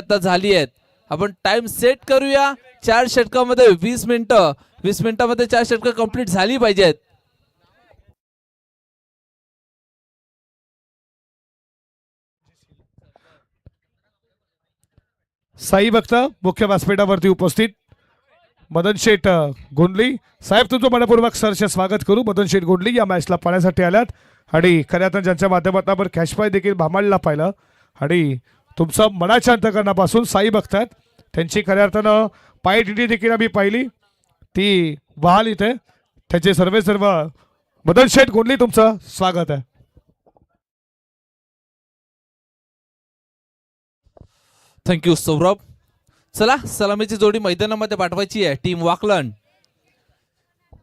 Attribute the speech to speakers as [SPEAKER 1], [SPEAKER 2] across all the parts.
[SPEAKER 1] आता झाली आहेत. आपण टाइम सेट करूया. 4 षटकामध्ये 20 मिनिटं, 20 मिनिटांमध्ये 4 षटकं कंप्लीट झाली पाहिजेत.
[SPEAKER 2] साई भक्त मुख्य व्यासपीठावरती उपस्थित मदन शेठ गोंडली साहेब, तुमचं मनपूर्वक सरचे स्वागत करू. मदन शेठ गोंडली या मॅचला पाहण्यासाठी आल्यात आणि खऱ्या अर्थानं ज्यांच्या माध्यमातून आपण कॅश प्राइज देखील भामाडला पाहिलं आणि तुमचं मनाच्या अंतकरणापासून साई भक्त आहेत, त्यांची खऱ्या अर्थानं पाय टिटी देखील आम्ही पाहिली, ती बहाल इथे. त्याचे सर्व मदन शेठ गोंडली तुमचं स्वागत आहे.
[SPEAKER 1] थँक्यू सौरभ. चला सलामीची जोडी मैदानामध्ये पाठवायची आहे. टीम वाकलन.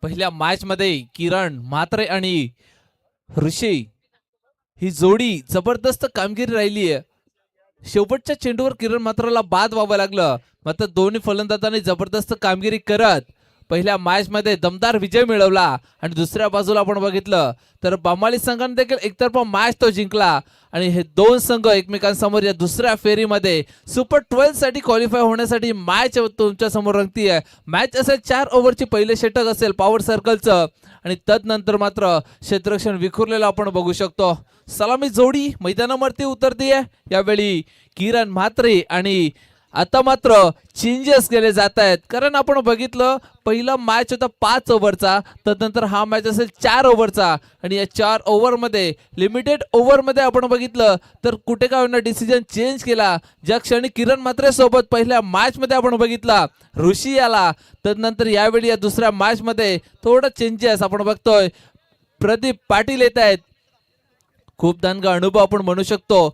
[SPEAKER 1] पहिल्या मॅच मध्ये किरण म्हात्रे आणि ऋषी ही जोडी जबरदस्त कामगिरी राहिली आहे. शेवटच्या चेंडूवर किरण म्हात्रेला बाद व्हावं लागलं, मात्र दोन्ही फलंदाजांनी जबरदस्त कामगिरी करत पहिल्या मॅच मध्ये दमदार विजय मिळवला. आणि दुसऱ्या बाजूला आपण बघितलं तर बामाली संघाने देखील एकतर्फा मॅच तो जिंकला आणि हे दोन संघ एकमेकांसमोर या दुसऱ्या फेरीमध्ये सुपर 12 साठी क्वालिफाय होण्यासाठी मॅच तुमच्या समोर रंगतीये. मॅच असेल 4 ओव्हरची, पहिले षटक असेल पॉवर सर्कलचं आणि तदनंतर मात्र क्षेत्ररक्षण विखुरलेलं आपण बघू शकतो. सलामी जोडी मैदानावरती उतरतीये. यावेळी किरण म्हात्रे आणि आता मात्र चेंजेस केले जात आहेत, कारण आपण बघितलं पहिला मॅच होता 5 ओव्हरचा, तदनंतर हा मॅच असेल 4 ओव्हरचा आणि या 4 ओव्हरमध्ये लिमिटेड ओव्हरमध्ये आपण बघितलं तर कुठे काय होणार डिसिजन चेंज केला. ज्या क्षणी किरण म्हात्रे सोबत पहिल्या मॅच मध्ये आपण बघितला ऋषी आला, तदनंतर यावेळी या दुसऱ्या मॅच मध्ये थोडं चेंजेस आपण बघतोय. प्रदीप पाटील येत आहेत. खूप दणका अनुभव आपण म्हणू शकतो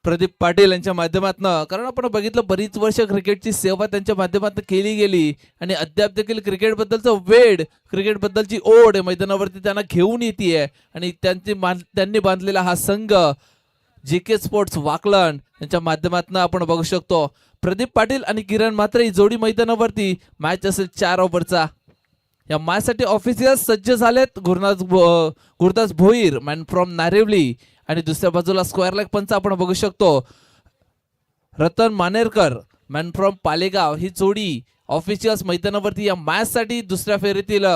[SPEAKER 1] प्रदीप पाटील यांच्या माध्यमातून, कारण आपण बघितलं बरीच वर्ष क्रिकेटची सेवा त्यांच्या माध्यमातून केली गेली आणि अद्याप देखील क्रिकेटबद्दलचं वेड, क्रिकेटबद्दलची ओढ मैदानावरती त्यांना घेऊन येते आणि त्यांनी बांधलेला हा संघ JK स्पोर्ट्स वाकलन यांच्या माध्यमातून आपण बघू शकतो. प्रदीप पाटील आणि किरण म्हात्रे ही जोडी मैदानावरती. मॅच असेल 4 ओव्हरचा. या मॅचसाठी ऑफिशियल सज्ज झालेत गुरदास भोईर मॅन फ्रॉम नारिवली आणि दुसऱ्या बाजूला स्क्वेअर लेग पंच आपण बघू शकतो रतन मानेरकर मॅन फ्रॉम पालेगाव. ही जोडी ऑफिशियल्स मैदानावरती या मॅच साठी दुसऱ्या फेरीतील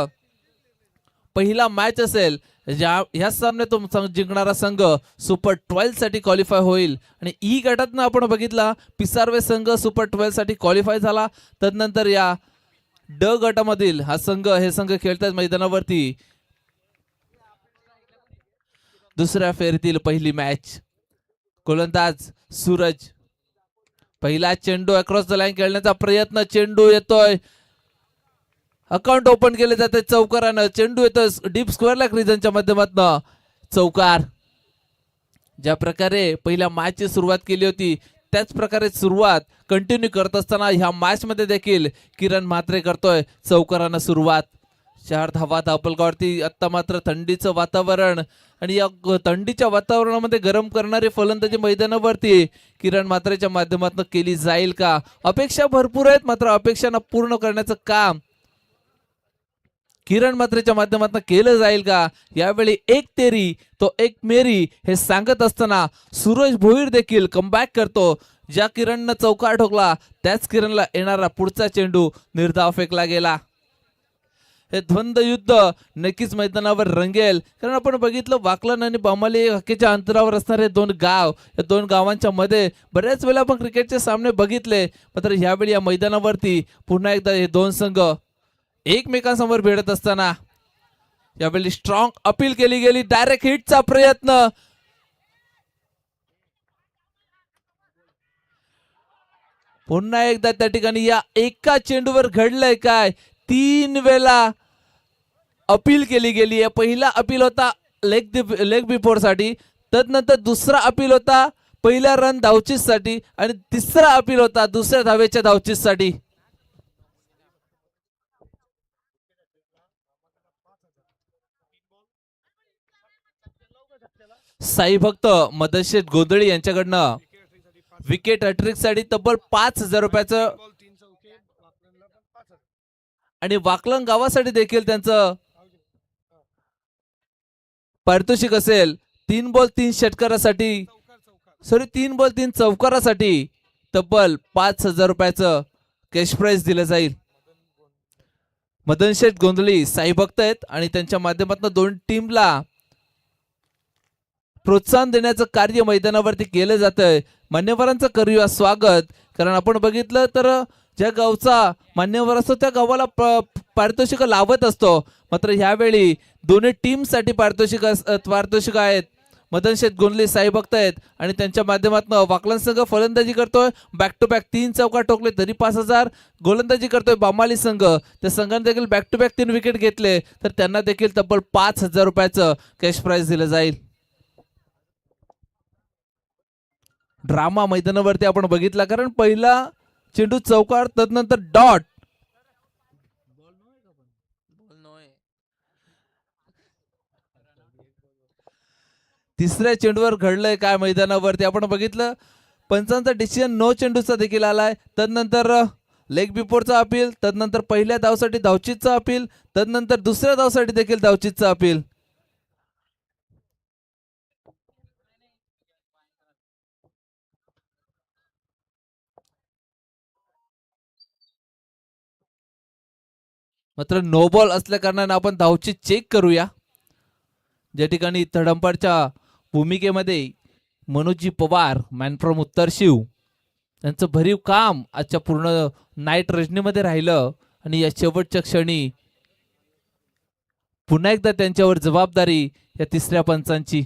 [SPEAKER 1] पहिला मॅच असेल. ह्या सामन्यातून जिंकणारा संघ सुपर 12 साठी क्वालिफाय होईल आणि ई गटातनं आपण बघितला पिसारवे संघ सुपर 12 साठी क्वालिफाय झाला. तदनंतर या ड गटामधील हे संघ खेळतात मैदानावरती. दुसऱ्या फेरीतील पहिली मॅच. गोलंदाज सूरज, पहिला चेंडू अक्रॉस द लाईन खेळण्याचा प्रयत्न, चेंडू येतोय, अकाउंट ओपन केले जाते चौकारानं, चेंडू येतोय डीप स्क्वेअर लेग रिजनच्या माध्यमातून चौकार. ज्या प्रकारे पहिल्या मॅचची सुरुवात केली होती त्याच प्रकारे सुरुवात कंटिन्यू करत असताना ह्या मॅच मध्ये देखील किरण म्हात्रे करतोय चौकारानं सुरुवात. 4 धावा धावपलकावरती. आता मात्र थंडीचं वातावरण आणि या थंडीच्या वातावरणामध्ये गरम करणारी फलंदाजी मैदानावरती किरण म्हात्रेच्या माध्यमातून केली जाईल का? अपेक्षा भरपूर आहेत, मात्र अपेक्षांना पूर्ण करण्याचं काम किरण म्हात्रेच्या माध्यमातून केलं जाईल का? यावेळी एक तेरी तो एक मेरी हे सांगत असताना सूरज भोईर देखील कमबॅक करतो. ज्या किरणनं चौकार ठोकला त्याच किरणला येणारा पुढचा चेंडू निर्धाव फेकला गेला. हे द्वंद्व युद्ध नक्कीच मैदानावर रंगेल, कारण आपण बघितलं वाकलन आणि बामाली हक्कीच्या अंतरावर असणारे 2 गाव, या 2 गावांच्या मध्ये बऱ्याच वेळा आपण क्रिकेटचे सामने बघितले, मात्र यावेळी या मैदानावरती पुन्हा एकदा हे 2 संघ एकमेकांसमोर भिडत असताना यावेळी स्ट्रॉंग अपील केली गेली. डायरेक्ट हिटचा प्रयत्न, पुन्हा एकदा त्या ठिकाणी या एका चेंडूवर घडलंय काय? 3 वेळा अपील केली गेली आहे. पहिला अपील होता लेग बिफोर साठी, तदनंतर दुसरा अपील होता पहिल्या रन धावचीस साठी आणि तिसरा अपील होता दुसऱ्या धावेच्या धावचीस साठी. साई भक्त मदनशेठ गोंधळी यांच्याकडनं विकेट हॅट्रिक साठी तब्बल 5,000 रुपयाचं आणि वाकलन गावासाठी देखील त्यांचं पारितोषिक असेल 3 बॉल 3 षटकारासाठी सॉरी 3 बॉल 3 चौकारासाठी तब्बल 5,000 रुपयाचं कॅश प्राइज दिलं जाईल. मदन शेठ गोंधळी साई भक्त आहेत आणि त्यांच्या माध्यमातून दोन टीमला प्रोत्साहन देण्याचं कार्य मैदानावरती केलं जातंय. मान्यवरांचं करूया स्वागत. कारण आपण बघितलं तर ज्या गावचा मान्यवर असतो त्या गावाला पारितोषिक लावत असतो. मात्र ह्यावेळी दोन्ही टीमसाठी पारितोषिक आहेत. मदन शेठ गोंधळी साई भक्त आहेत आणि त्यांच्या माध्यमातून वाकलन संघ फलंदाजी करतोय. बॅक टू बॅक 3 चौकार ठोकले तरी 5,000. गोलंदाजी करतोय बामाली संघ. त्या संघाने देखील बॅक टू बॅक 3 विकेट घेतले तर त्यांना देखील तब्बल 5,000 रुपयाचं कॅश प्राइज दिलं जाईल. ड्रामा मैदानावरती आपण बघितला कारण पहिला चेंडू चौकार तदनंतर डॉट. तिसऱ्या चेंडूवर घडलंय काय मैदानावरती आपण बघितलं. पंचांचा डिसिजन नो चेंडूचा देखील आलाय. तदनंतर लेग बिफोरचा अपील, तदनंतर पहिल्या धावसाठी धावचीतचा अपील, तदनंतर दुसऱ्या धावसाठी देखील धावचीतचा अपील. मात्र नो बॉल असल्या कारणाने आपण धावची चेक करूया. ज्या ठिकाणी थर्ड अंपायरच्या भूमिकेमध्ये मनोजी पवार मॅन फ्रॉम उत्तर शिव यांचं भरीव काम आजच्या पूर्ण नाईट रजनीमध्ये राहिलं आणि या शेवटच्या क्षणी पुन्हा एकदा त्यांच्यावर जबाबदारी या तिसऱ्या पंचांची.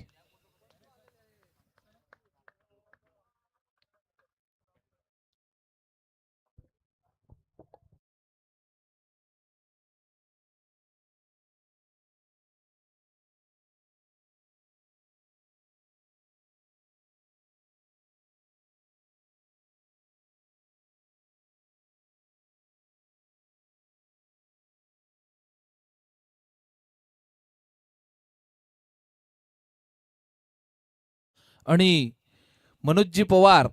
[SPEAKER 1] आणि मनोजजी पवार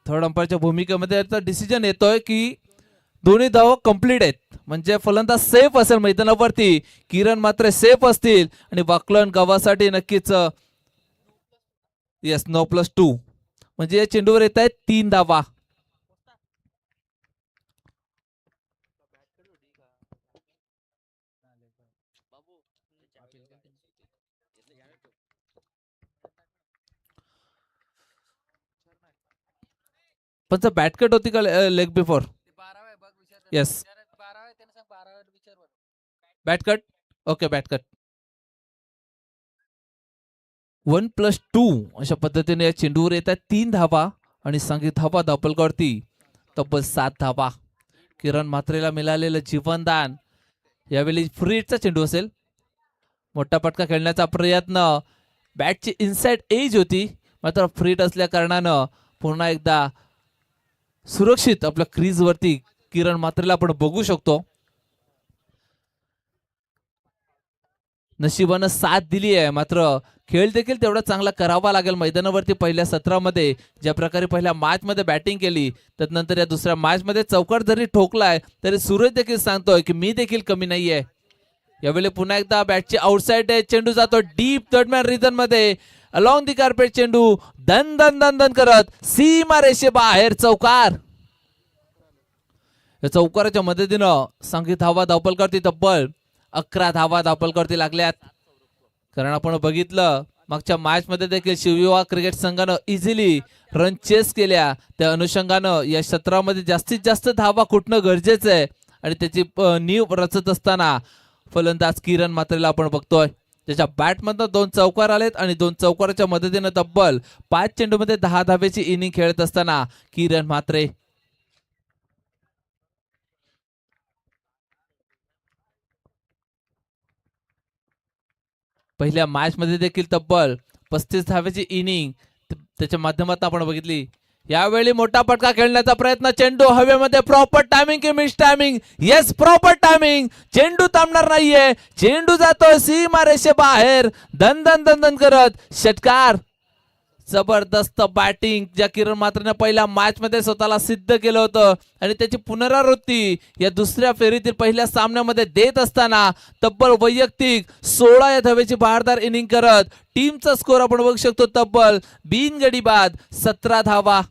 [SPEAKER 1] थर्ड अंपायरच्या भूमिकेमध्ये डिसिजन येतोय की दोन्ही धावा कंप्लीट आहेत म्हणजे फलंदाज सेफ असेल मैदानावरती. किरण मात्र सेफ असतील आणि वाकलन गावासाठी नक्कीच येस 9+2 म्हणजे या चेंडूवर येत आहेत 3 धावा. पण बॅट कट होती का leg before. Yes bat cut. Okay bat cut. 1+2 अशा पद्धतीने या चेंडूवर येत आहेत 3 धावा आणि संगीत धावा धापलकरती तब्बल 7 धावा. किरण म्हात्रेला मिळालेलं जीवनदान. यावेळी फ्री हिटचा चेंडू असेल. मोठा पटका खेळण्याचा प्रयत्न. बॅटची इनसाइड एज होती मात्र फ्री हिट असल्या कारणानं पुन्हा एकदा सुरक्षित आपल्या क्रीज वरती किरण म्हात्रेला आपण बघू शकतो. नशिबानं साथ दिली आहे मात्र खेळ देखील तेवढा चांगला करावा लागेल मैदानावरती. पहिल्या सत्रामध्ये ज्या प्रकारे पहिल्या मॅच मध्ये बॅटिंग केली त्यानंतर या दुसऱ्या मॅच मध्ये चौकार जरी ठोकलाय तरी सूरज देखील सांगतोय की मी देखील कमी नाहीये. यावेळी पुन्हा एकदा बॅटची आउटसाइड चेंडू जातो डीप थर्डमॅन रिजन मध्ये. अलॉंग दी कार्पेट चेंडू दन दन दन दन करत सीमा रेषे बाहेर चौकार. या चौकाराच्या मदतीनं संगीत धावा धावपलकरती तब्बल 11 धावा धावपलकरती लागल्यात. कारण आपण बघितलं मागच्या मॅच मध्ये देखील शिवयुवा क्रिकेट संघानं इझिली रन चेस केल्या. त्या अनुषंगानं या सत्रामध्ये जास्तीत जास्त धावा कुठणं गरजेचं आहे आणि त्याची नीव रचत असताना फलंदाज किरण म्हात्रेला आपण बघतोय. त्याच्या बॅटमधनं 2 चौकार आलेत आणि 2 चौकाराच्या मदतीनं तब्बल 5 चेंडूमध्ये 10 धावेची इनिंग खेळत असताना किरण म्हात्रे. पहिल्या मॅच मध्ये देखील तब्बल 35 धावेची इनिंग त्याच्या माध्यमातून आपण बघितली. यावेळी मोठा फटका खेळण्याचा प्रयत्न. चेंडू हवेमध्ये. प्रॉपर टायमिंग की miss timing. Yes proper timing. चेंडू थांबणार नाहीये. चेंडू जातोय सीमा रेषे बाहेर. दन दन दन दन करत षटकार. जबरदस्त बॅटिंग ज्या किरण म्हात्रेने पहिल्या मॅच मध्ये स्वतःला सिद्ध केलं होतं आणि त्याची पुनरावृत्ती या दुसऱ्या फेरीतील पहिल्या सामन्यामध्ये देत असताना तब्बल वैयक्तिक 16 या धावेची बहारदार इनिंग करत टीमचा स्कोर आपण बघू शकतो तब्बल बिनगडी बाद 17 धावा.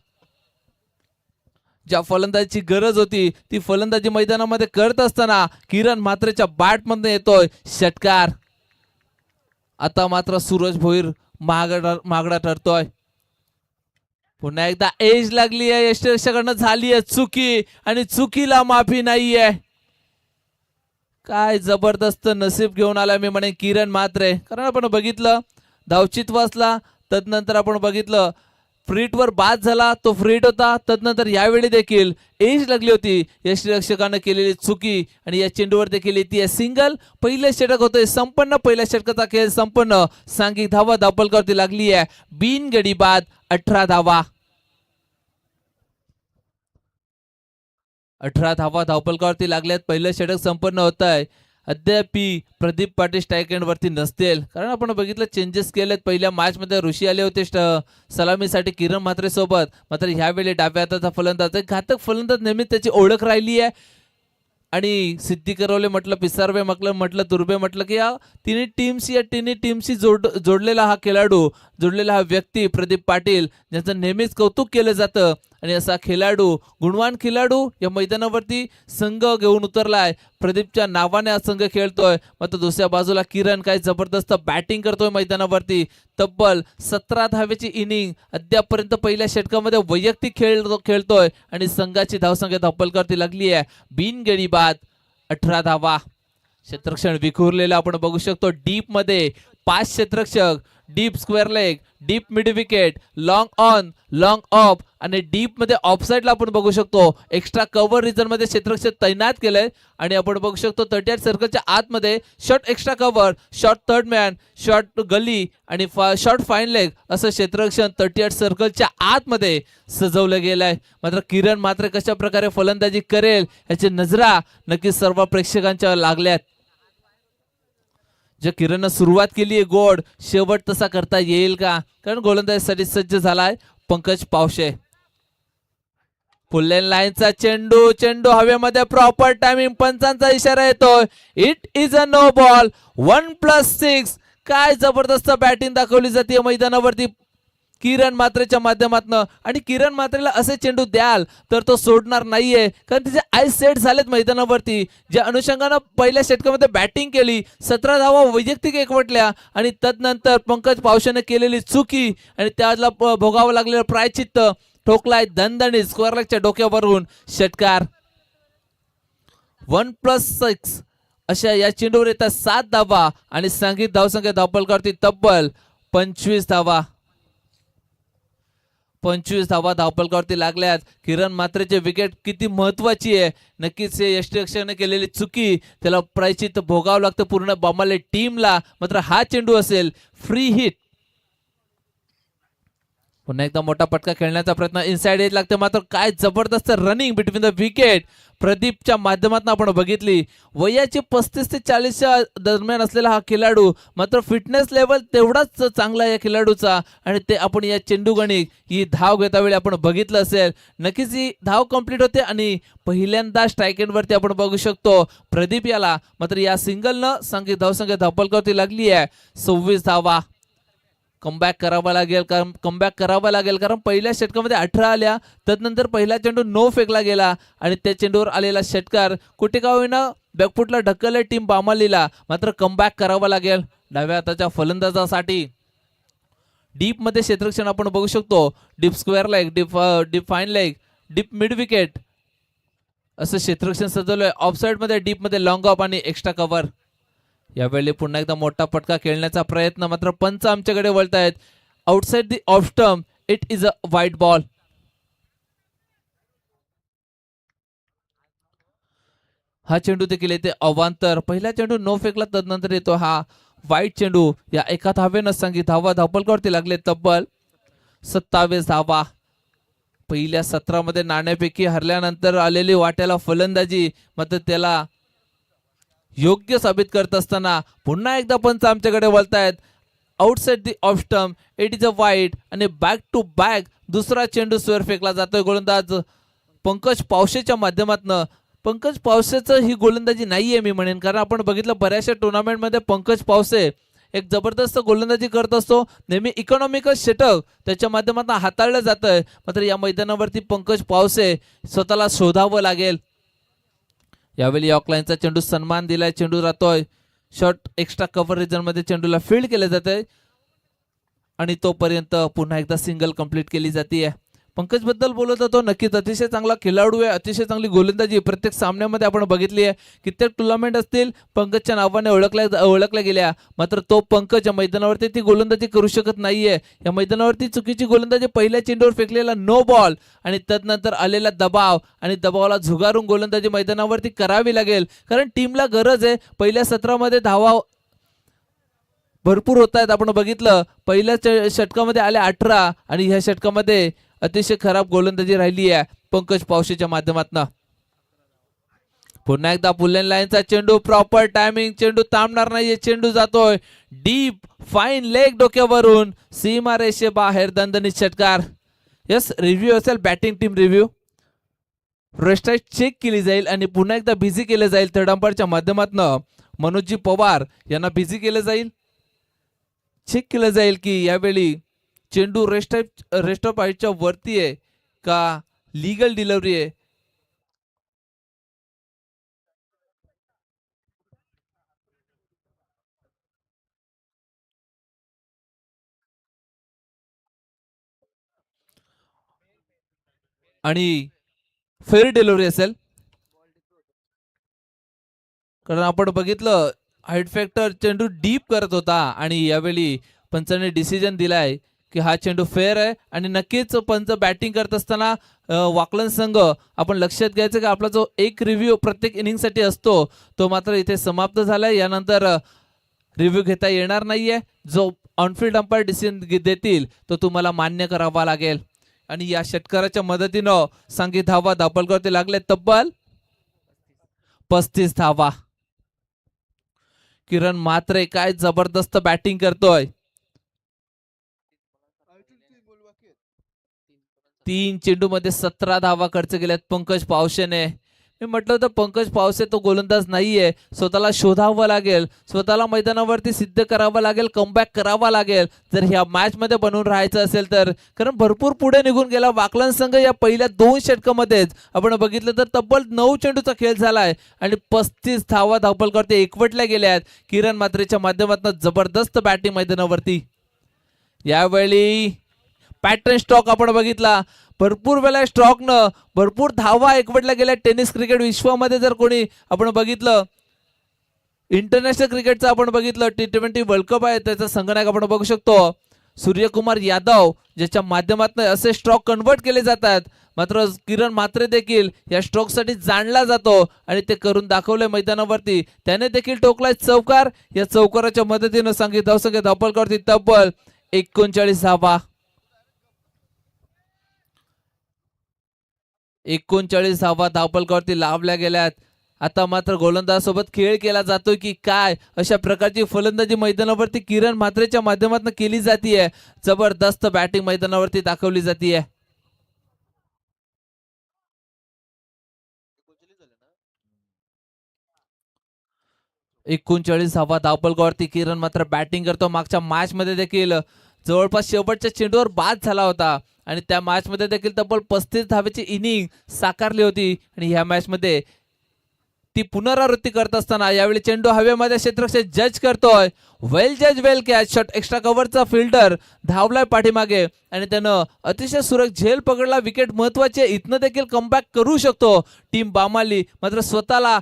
[SPEAKER 1] ज्या फलंदाजीची गरज होती ती फलंदाजी मैदानामध्ये करत असताना किरण म्हात्रेच्या बॅटमध्ये येतोय षटकार. आता मात्र सूरज भोईर मागडा ठरतोय. पुन्हा एकदा एज लागली आहे यष्टीरक्षकांना झाली आहे चुकी आणि चुकीला माफी नाहीये. काय जबरदस्त नसीब घेऊन आला मी म्हणे किरण म्हात्रे. कारण आपण बघितलं धावचित वाचला तदनंतर आपण बघितलं फ्रीटवर बाद झाला तो फ्रीट होता तदनंतर यावेळी देखील एज लागली होती यष्टीरक्षकानं केलेली चुकी आणि या चेंडूवर देखील येते सिंगल. पहिले षटक होते संपन्न. पहिल्या षटकाचा खेळ संपन्न. सांघिक धावा धावपलकावरती लागली आहे बिनगडी बाद 18 धावा. 18 धावा धावपलकावरती लागल्यात. पहिलं षटक संपन्न होत आहे. अद्याप प्रदीप पाटील स्ट्राईक एंड वरती नसतील कारण आपण बघितलं चेंजेस केलेत. पहिल्या मॅच मध्ये ऋषी आले होते सलामीसाठी किरण म्हात्रे सोबत. मात्र ह्यावेळी डाव्या हाताचा फलंदाज घातक फलंदाज नेहमीच त्याची ओळख राहिली आहे. आणि सिद्धी करवले म्हटलं पिसारवे म्हटलं तुर्बे म्हटलं की या तिन्ही टीमशी जोडलेला हा खेळाडू जोडलेला हा व्यक्ती प्रदीप पाटील ज्याचं नेहमीच कौतुक केलं जातं. आणि असा खेळाडू गुणवान खेळाडू या मैदानावरती संघ घेऊन उतरलाय. प्रदीपच्या नावाने हा संघ खेळतोय. मात्र दुसऱ्या बाजूला किरण काय जबरदस्त बॅटिंग करतोय मैदानावरती. तब्बल 17 धावेची इनिंग अद्यापपर्यंत पहिल्या षटकामध्ये वैयक्तिक खेळतोय आणि संघाची धावसंख्या धावपलकावरती लागली आहे बिनगडी बाद 18 धावा. क्षेत्ररक्षण विखुरलेलं आपण बघू शकतो. डीप मध्ये 5 क्षेत्ररक्षक, deep square leg, deep mid wicket, long on, long off आणि डीप मध्ये ऑफसाईडला आपण बघू शकतो एक्स्ट्रा कव्हर रिजन मध्ये क्षेत्ररक्षक तैनात केलंय. आणि आपण बघू शकतो 38 सर्कलच्या आतमध्ये short extra cover, short third man, short gully आणि शॉर्ट फाईन लेग असं क्षेत्ररक्षण 38 सर्कलच्या आतमध्ये सजवलं गेलंय. मात्र किरण मात्र कशा प्रकारे फलंदाजी करेल याची नजरा नक्कीच सर्व प्रेक्षकांच्या लागल्यात. जे किरणनं सुरुवात केली आहे गोड शेवट तसा करता येईल का कारण गोलंदाजीसाठी सज्ज झालाय पंकज पावशे. फुल लाईनचा चेंडू हवेमध्ये प्रॉपर टायमिंग पंचांचा इशारा येतोय. It is a no ball 1+6. काय जबरदस्त बॅटिंग दाखवली जाते मैदानावरती किरण म्हात्रेच्या माध्यमातून. आणि किरण म्हात्रेला असे चेंडू द्याल तर तो सोडणार नाहीये कारण तिचे आय सेट झालेत मैदानावरती. ज्या अनुषंगानं पहिल्या षटकामध्ये बॅटिंग केली 17 धावा वैयक्तिक एकवटल्या आणि तदनंतर पंकज पावशेने केलेली चुकी आणि त्याला भोगावं लागलेलं प्रायचित्त ठोकलाय दणदणीत स्क्वेअर लेगच्या डोक्यावरून षटकार. 1+6 अशा या चेंडूवर येतात 7 धावा आणि सांघिक धावसंख्या धावपलकावरती तब्बल 25 धावा. 25 धावा धावपलकावरती लागल्यात. किरण म्हात्रेची विकेट किती महत्वाची आहे. नक्कीच यष्टीरक्षकाने केलेली चुकी त्याला प्रायचित्त भोगावं लागतं पूर्ण बॉम्बाले टीमला. मात्र हा चेंडू असेल फ्री हिट. पुन्हा एकदा मोठा पटका खेळण्याचा प्रयत्न इनसाइड एज लागते. मात्र काय जबरदस्त रनिंग बिटवीन द विकेट प्रदीपच्या माध्यमातून आपण बघितली. वयाची 35 ते 40च्या दरम्यान असलेला हा खेळाडू मात्र फिटनेस लेवल तेवढाच चांगला या खेळाडूचा आणि ते आपण या चेंडू गणिक ही धाव घेता वेळी आपण बघितलं असेल. नक्कीच ही धाव कंप्लीट होते आणि पहिल्यांदा स्ट्राईक एंड वरती आपण बघू शकतो प्रदीप याला. मात्र या सिंगलनं सांघिक धावसंख्या धावपलकावरती लागली आहे 26 धावा. कमबॅक करावा लागेल कारण पहिल्या षटकामध्ये 18 आल्या तदनंतर पहिला चेंडू नो फेकला गेला आणि त्या चेंडूवर आलेला षटकार कुठे का होईना बॅकफुटला ढकलले टीम बामालीला. मात्र कमबॅक करावा लागेल डाव्या हाताच्या फलंदाजासाठी. डीप मध्ये क्षेत्ररक्षण आपण बघू शकतो. Deep square leg, deep fine leg, deep mid wicket असं क्षेत्ररक्षण सजवलंय. ऑफसाईड मध्ये डीप मध्ये लॉंग ऑफ आणि एक्स्ट्रा कव्हर. यावेळी पुन्हा एकदा मोठा पटका खेळण्याचा प्रयत्न मात्र पंच आमच्याकडे वळतायत. Outside the off stump it is a wide ball. हा चेंडू देखील येते अवांतर. पहिला चेंडू नो फेकला तदनंतर येतो हा व्हाईट चेंडू. या एका धावेनं सांगी धावा धावपलकावरती लागले तब्बल 27 धावा. पहिल्या 17 मध्ये नाण्यापैकी हरल्यानंतर आलेली वाट्याला फलंदाजी मात्र त्याला योग्य साबित करत असताना पुन्हा एकदा पंच आमच्याकडे वळतायत. Outside the off stump, it is a wide आणि बॅक टू बॅक दुसरा चेंडू स्वेअर फेकला जातोय गोलंदाज पंकज पावसेच्या माध्यमातनं. पंकज पावसेचं ही गोलंदाजी नाहीये मी म्हणेन, कारण आपण बघितलं बऱ्याचशा टुर्नामेंटमध्ये पंकज पावसे एक जबरदस्त गोलंदाजी करत असतो. नेहमी इकॉनॉमिकल षटक त्याच्या माध्यमातून हाताळलं जातंय. मात्र या मैदानावरती पंकज पावसे स्वतःला शोधावं लागेल. यावेळी ऑकलाईनचा चेंडू सन्मान दिलाय, चेंडू राहतोय शॉर्ट एक्स्ट्रा कव्हर रिजन मध्ये, चेंडूला फील्ड केले जाते आणि तोपर्यंत पुन्हा एकदा सिंगल कंप्लीट केली जाते. पंकज बद्दल बोलत होतो, नक्कीच अतिशय चांगला खेळाडू आहे, अतिशय चांगली गोलंदाजी प्रत्येक सामन्यामध्ये आपण बघितली आहे. कित्येक टुर्नामेंट असतील पंकजच्या नावाने ओळखल्या गेल्या, मात्र तो पंकज या मैदानावरती ती गोलंदाजी करू शकत नाहीये. या मैदानावरती चुकीची गोलंदाजी पहिल्या चेंडूवर फेकलेला नो बॉल आणि तदनंतर आलेला दबाव आणि दबावाला झुगारून गोलंदाजी मैदानावरती करावी लागेल, कारण टीमला गरज आहे. पहिल्या सत्रामध्ये धावा भरपूर होत आहेत. आपण बघितलं पहिल्या षटकामध्ये आले 18 आणि ह्या षटकामध्ये अतिशय खराब गोलंदाजी राहिली आहे पंकज पावसेच्या माध्यमातून. पुन्हा एकदा पुल्लेन लाईनचा चेंडू, प्रॉपर टायमिंग, चेंडू थांबणार नाहीये, चेंडू जातोय डीप फाईन लेग डोक्यावरून सीमा रेषे बाहेर, दणदणीत षटकार. यस, रिव्ह्यू असेल batting team review, strike check केली जाईल आणि पुन्हा एकदा बिझी केलं जाईल. थर्ड अंपायरच्या माध्यमातून मनोजी पवार यांना बिझी केलं जाईल. चेक केलं जाईल की यावेळी चेंडू रेस्ट ऑफ आईटच्या वरती आहे का लीगल डिलिव्हरी आहे. आणि फेअर डिलिव्हरी असेल, कारण आपण बघितलं हाईट फॅक्टर चेंडू डीप करत होता आणि यावेळी पंचाने डिसिजन दिलाय की हा चेंडू फेअर आहे. आणि नक्कीच पंच बॅटिंग करत असताना वाकलन संघ आपण लक्षात घ्यायचं की आपला जो एक रिव्ह्यू प्रत्येक इनिंगसाठी असतो तो मात्र इथे समाप्त झालाय. यानंतर रिव्ह्यू घेता येणार नाहीये. जो ऑनफिल्ड अंपायर डिसिजन देतील तो तुम्हाला मान्य करावा लागेल. आणि या षटकाराच्या मदतीनं सांघिक धावा दापलकरते लागले तब्बल 35 धावा. किरण म्हात्रे काय जबरदस्त बॅटिंग करतोय. 3 चेंडू मध्ये 17 धावा खर्च केल्यात पंकज पावसेने. मी म्हटलं होतं पंकज पावसे तो गोलंदाज नाहीये, स्वतःला शोधावं लागेल, स्वतःला मैदानावरती सिद्ध करावं लागेल, कमबॅक करावा लागेल जर ह्या मॅच मध्ये बनवून राहायचं असेल तर. कारण भरपूर पुढे निघून गेला वाकलन संघ. या पहिल्या 2 षटकामध्येच आपण बघितलं तर तब्बल 9 चेंडूचा खेळ झालाय आणि 35 धावा धावपलकरते एकवटल्या गेल्यात किरण म्हात्रेच्या माध्यमातून. जबरदस्त बॅटिंग मैदानावरती. यावेळी पॅटर्न स्ट्रोक आपण बघितला, भरपूर वेळा स्ट्रोकनं भरपूर धावा एकवटल्या गेल्या. टेनिस क्रिकेट विश्वामध्ये जर कोणी आपण बघितलं, इंटरनॅशनल क्रिकेटचं आपण बघितलं, T20 वर्ल्ड कप आहे त्याचा संगणक आपण बघू शकतो सूर्यकुमार यादव, ज्याच्या माध्यमातून असे स्ट्रोक कन्वर्ट केले जातात. मात्र किरण म्हात्रे देखील या स्ट्रोकसाठी जाणला जातो आणि ते करून दाखवले मैदानावरती. त्याने देखील टोकलाय चौकार. या चौकाराच्या मदतीनं सांघिक धावसंख्या धावपलकरती तब्बल 39 धावा. 39 धावा धावपलकरती लावल्या गेल्यात. आता मात्र गोलंदाजासोबत खेळ केला जातोय की काय, अशा प्रकारची फलंदाजी मैदानावरती किरण म्हात्रेच्या माध्यमातून केली जातीये. जबरदस्त बॅटिंग मैदानावरती दाखवली जातीये. एकोणचाळीस धावा धावपलकावरती किरण मात्र बॅटिंग करतो. मागच्या मॅच मध्ये देखील जवळपास शेवटच्या चेंडूवर बाद झाला होता आणि त्या मॅच मध्ये देखील तब्बल 35 धावेची इनिंग साकारली होती आणि ह्या मॅच मध्ये ती पुनरावृत्ती करत असताना यावेळी चेंडू हवेमध्ये क्षेत्ररक्षक जज करतोय. वेल जज वेल कॅच. शॉट एक्स्ट्रा कव्हरचा फिल्डर धावलाय पाठीमागे आणि त्यानं अतिशय सुरक्षित झेल पकडला. विकेट महत्वाची आहे, इथनं देखील कमबॅक करू शकतो टीम बामाली. मात्र स्वतःला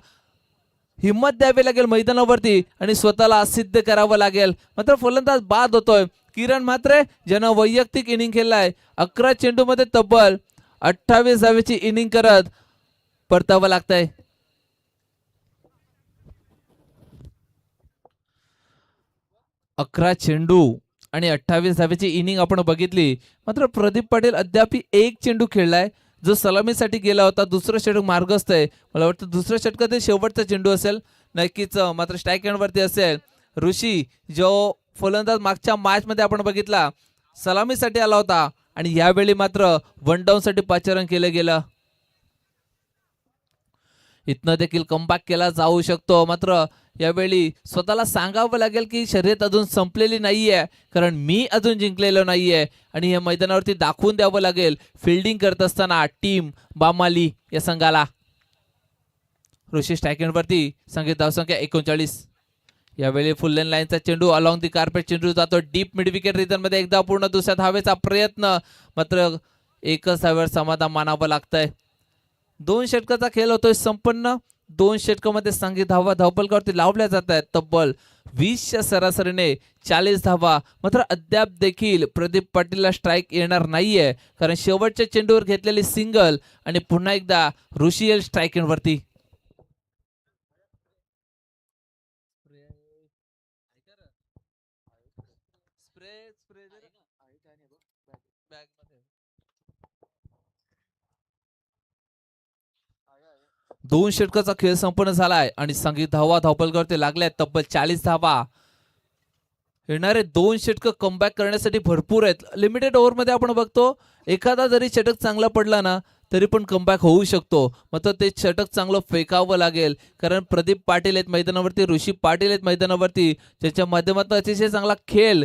[SPEAKER 1] हिम्मत द्यावी लागेल मैदानावरती आणि स्वतःला सिद्ध करावं लागेल. मात्र फलंदाज बाद होतोय किरण म्हात्रे, ज्यानं वैयक्तिक इनिंग खेळलाय. 11 चेंडू मध्ये तब्बल 28 धावेची इनिंग करत परतावं लागतंय. अकरा चेंडू आणि 28 धावेची इनिंग आपण बघितली. मात्र प्रदीप पाटील अद्याप एक चेंडू खेळलाय जो सलामीसाठी गेला होता. दुसरं षटक मार्गस्थ आहे. मला वाटतं दुसऱ्या षटकात शेवटचा चेंडू असेल नक्कीच. मात्र स्ट्राईक एंड वरती असेल ऋषी, जो फलंदाज मागच्या मॅच मध्ये आपण बघितला सलामीसाठी आला होता आणि यावेळी मात्र वन डाऊन साठी पाचारण केलं गेलं. इथनं देखील कमबॅक केला जाऊ शकतो, मात्र यावेळी स्वतःला सांगावं लागेल की शर्यत अजून संपलेली नाहीये, कारण मी अजून जिंकलेलो नाहीये आणि या मैदानावरती दाखवून द्यावं लागेल फिल्डिंग करत असताना टीम बामाली या संघाला. ऋषी स्ट्रायकेंडवरती संगीत धावसंख्या 39. यावेळी फुल लेन लाईनचा चेंडू अलॉंग दी कार्पेट चेंडू जातो डीप मिड विकेट रिजन मध्ये. एकदा पूर्ण दुसऱ्या धावेचा प्रयत्न, मात्र एकच धावेवर समाधान मानावं लागतंय. 2 षटकाचा खेळ होतोय संपन्न. 2 षटकामध्ये संगीत धावा धावपलकावरती लावल्या जात आहेत. तब्बल 20च्या सरासरीने 40 धावा. मात्र अद्याप देखील प्रदीप पाटीलला स्ट्राईक येणार नाहीये, कारण शेवटच्या चेंडूवर घेतलेली सिंगल आणि पुन्हा एकदा ऋषी येईल स्ट्रायकेंडवरती. दोन षटकाचा खेळ संपन्न झालाय आणि संगीत धावा धावपलकावरती लागल्या तब्बल 40 धावा. येणारे 2 षटक कमबॅक करण्यासाठी भरपूर आहेत. लिमिटेड ओव्हर मध्ये आपण बघतो एखादा जरी षटक चांगला पडला ना तरी पण कमबॅक होऊ शकतो, मात्र ते षटक चांगलं फेकावं लागेल, कारण प्रदीप पाटील आहेत मैदानावरती, ऋषी पाटील आहेत मैदानावरती, ज्याच्या माध्यमातून अतिशय चांगला खेळ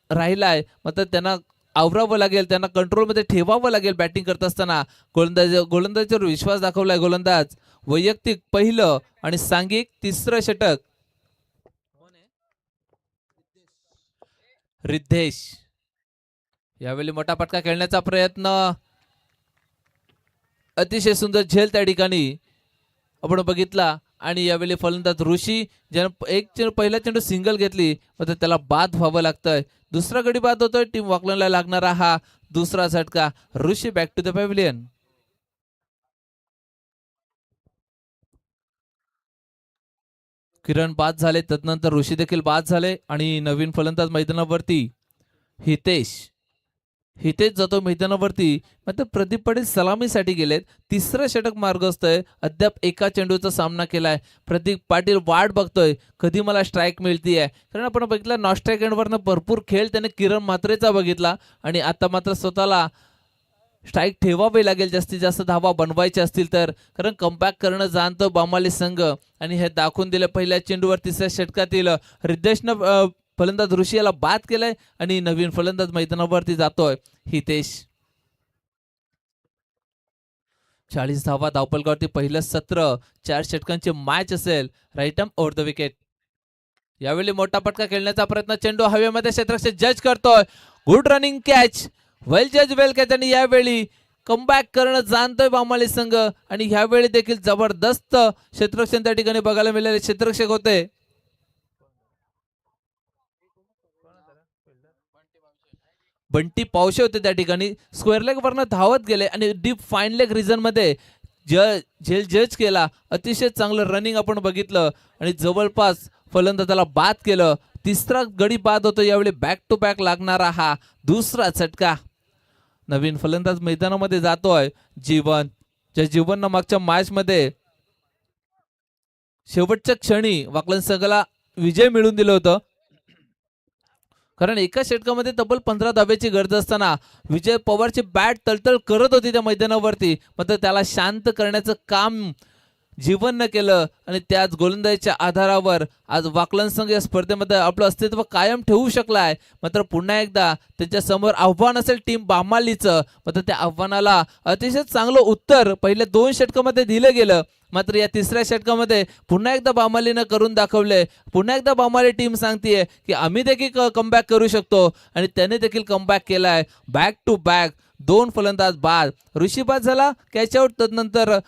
[SPEAKER 1] राहिलाय. मात्र त्यांना आवरावं लागेल, त्यांना कंट्रोलमध्ये ठेवावं लागेल बॅटिंग करत असताना. गोलंदाजीवर विश्वास दाखवलाय गोलंदाज. वैयक्तिक पहिलं आणि सांघिक तिसरं षटक. रिद्धेश यावेळी मोठा फटका खेळण्याचा प्रयत्न, अतिशय सुंदर झेल त्या ठिकाणी आपण बघितला. आणि यावेळी फलंदाज ऋषी ज्यानं पहिला चेंडू सिंगल घेतली, मात्र त्याला बाद व्हावं लागतंय. दुसरा गडी बाद होतोय. टीम वॉकलनला लागणारा हा दुसरा झटका. ऋषी बॅक टू द पॅव्हिलियन. किरण बाद झाले, तदनंतर ऋषी देखील बाद झाले आणि नवीन फलंदाज मैदानावरती हितेश जातो मैदानावरती. मात्र प्रदीप पाटील सलामीसाठी गेलेत. तिसरं षटक मार्गस्थ आहे. अद्याप एका चेंडूचा सामना केलाय. प्रदीप पाटील वाट बघतोय कधी मला स्ट्राईक मिळतीये, कारण आपण बघितलं नॉन स्ट्राईक एंडवरनं भरपूर खेळ त्याने किरण म्हात्रेचा बघितला आणि आता मात्र स्वतःला स्ट्राईक ठेवावे लागेल जास्तीत जास्त धावा बनवायचे असतील तर, कारण कमबॅक करणं जाणतो बामाली संघ. आणि हे दाखवून दिलं पहिल्या चेंडूवर तिसऱ्या षटकातील रिद्धेशनं फलंदाज ऋषी याला बाद केलाय आणि नवीन फलंदाज मैदानावरती जातोय हितेश. 40 धावा धावपलकावरती पहिलं सत्र. 4 षटकांची मॅच असेल. Right arm over the wicket. यावेळी मोठा फटका खेळण्याचा प्रयत्न, चेंडू हवेमध्ये क्षेत्ररक्षक जज करतोय. गुड रनिंग कॅच, वेल जज वेल कॅच. आणि यावेळी कमबॅक करणं जाणतोय बामाली संघ आणि ह्यावेळी देखील जबरदस्त क्षेत्ररक्षण त्या ठिकाणी बघायला मिळाले. क्षेत्ररक्षक होते बंटी पावशे होते त्या ठिकाणी. स्क्वेअर लेग वरनं धावत गेले आणि डीप फाईन लेग रिजन मध्ये झेल जज केला. अतिशय चांगलं रनिंग आपण बघितलं आणि जवळपास फलंदाजाला बाद केलं. तिसरा गडी बाद होतो. यावेळी बॅक टू बॅक लागणारा हा दुसरा झटका. नवीन फलंदाज मैदानामध्ये जातोय जीवन. ज्या जीवननं मागच्या मॅच मध्ये शेवटच्या क्षणी वाकलन संघाला विजय मिळवून दिलं होतं, कारण एका षटकामध्ये तब्बल 15 धाब्याची गरज असताना विजय पवारची बॅट तळतळ करत होती त्या मैदानावरती, मात्र त्याला शांत करण्याचं काम जीवननं केलं आणि त्याच गोलंदाजीच्या आधारावर आज वाकलन संघ या स्पर्धेमध्ये आपलं अस्तित्व कायम ठेवू शकलाय. मात्र पुन्हा एकदा त्याच्या समोर आव्हान असेल टीम बामालीचं. मात्र त्या आव्हानाला अतिशय चांगलं उत्तर पहिल्या 2 षटकामध्ये दिलं गेलं. मात्र या तिसऱ्या षटकामध्ये पुन्हा एकदा बामालीनं करून दाखवले. पुन्हा एकदा बामाली टीम सांगतेय की आम्ही देखील कमबॅक करू शकतो आणि त्याने देखील कमबॅक केलाय. बॅक टू बॅक 2 फलंदाज बाद. ऋषी बाद झाला कॅच आउट, तदनंतर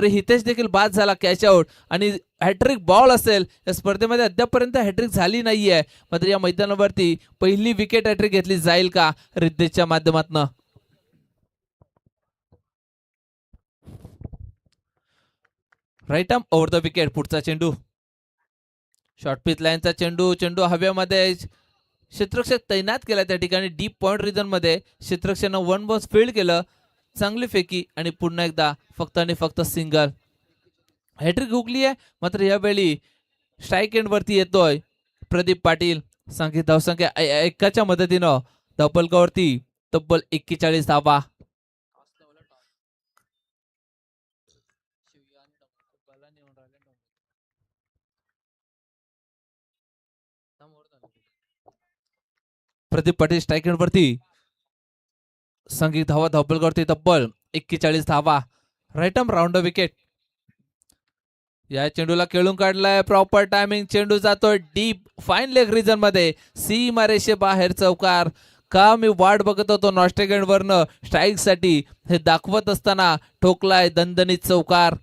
[SPEAKER 1] हितेश देखील बाद झाला कॅच आउट. आणि हॅट्रिक बॉल असेल या स्पर्धेमध्ये अद्यापपर्यंत हॅट्रिक झाली नाहीये. मात्र या मैदानावरती पहिली विकेट हॅट्रिक घेतली जाईल का रिद्धेशच्या माध्यमातून. Right arm over the wicket. पुढचा चेंडू शॉर्ट पिच लाईनचा चेंडू हवेमध्ये. क्षेत्ररक्षक तैनात केला त्या ठिकाणी डीप पॉइंट रिजन मध्ये. क्षेत्ररक्षकानं 1 बॉल्स फील्ड केलं. चांगली फेकी आणि पुन्हा एकदा फक्त आणि फक्त सिंगल. हॅट्रिक हुकली आहे. मात्र यावेळी स्ट्राईक एंड वरती येतोय प्रदीप पाटील संख्या धावसंख्या एकाच्या मदतीनं धावफलकावरती तब्बल 41 धावा. प्रदीप पाटील स्ट्राईक वरती संघिक धावा धावफलकावरती तब्बल 41 धावा. Right arm round wicket. या चेंडूला खेळून काढलाय प्रॉपर टायमिंग. चेंडू जातोय डीप फाईन लेग रिजन मध्ये सीमा रेषे बाहेर चौकार. का मी वाट बघत होतो नॉस्टेगेंड वरनं स्ट्राईक साठी हे दाखवत असताना ठोकलाय दणदणीत चौकार.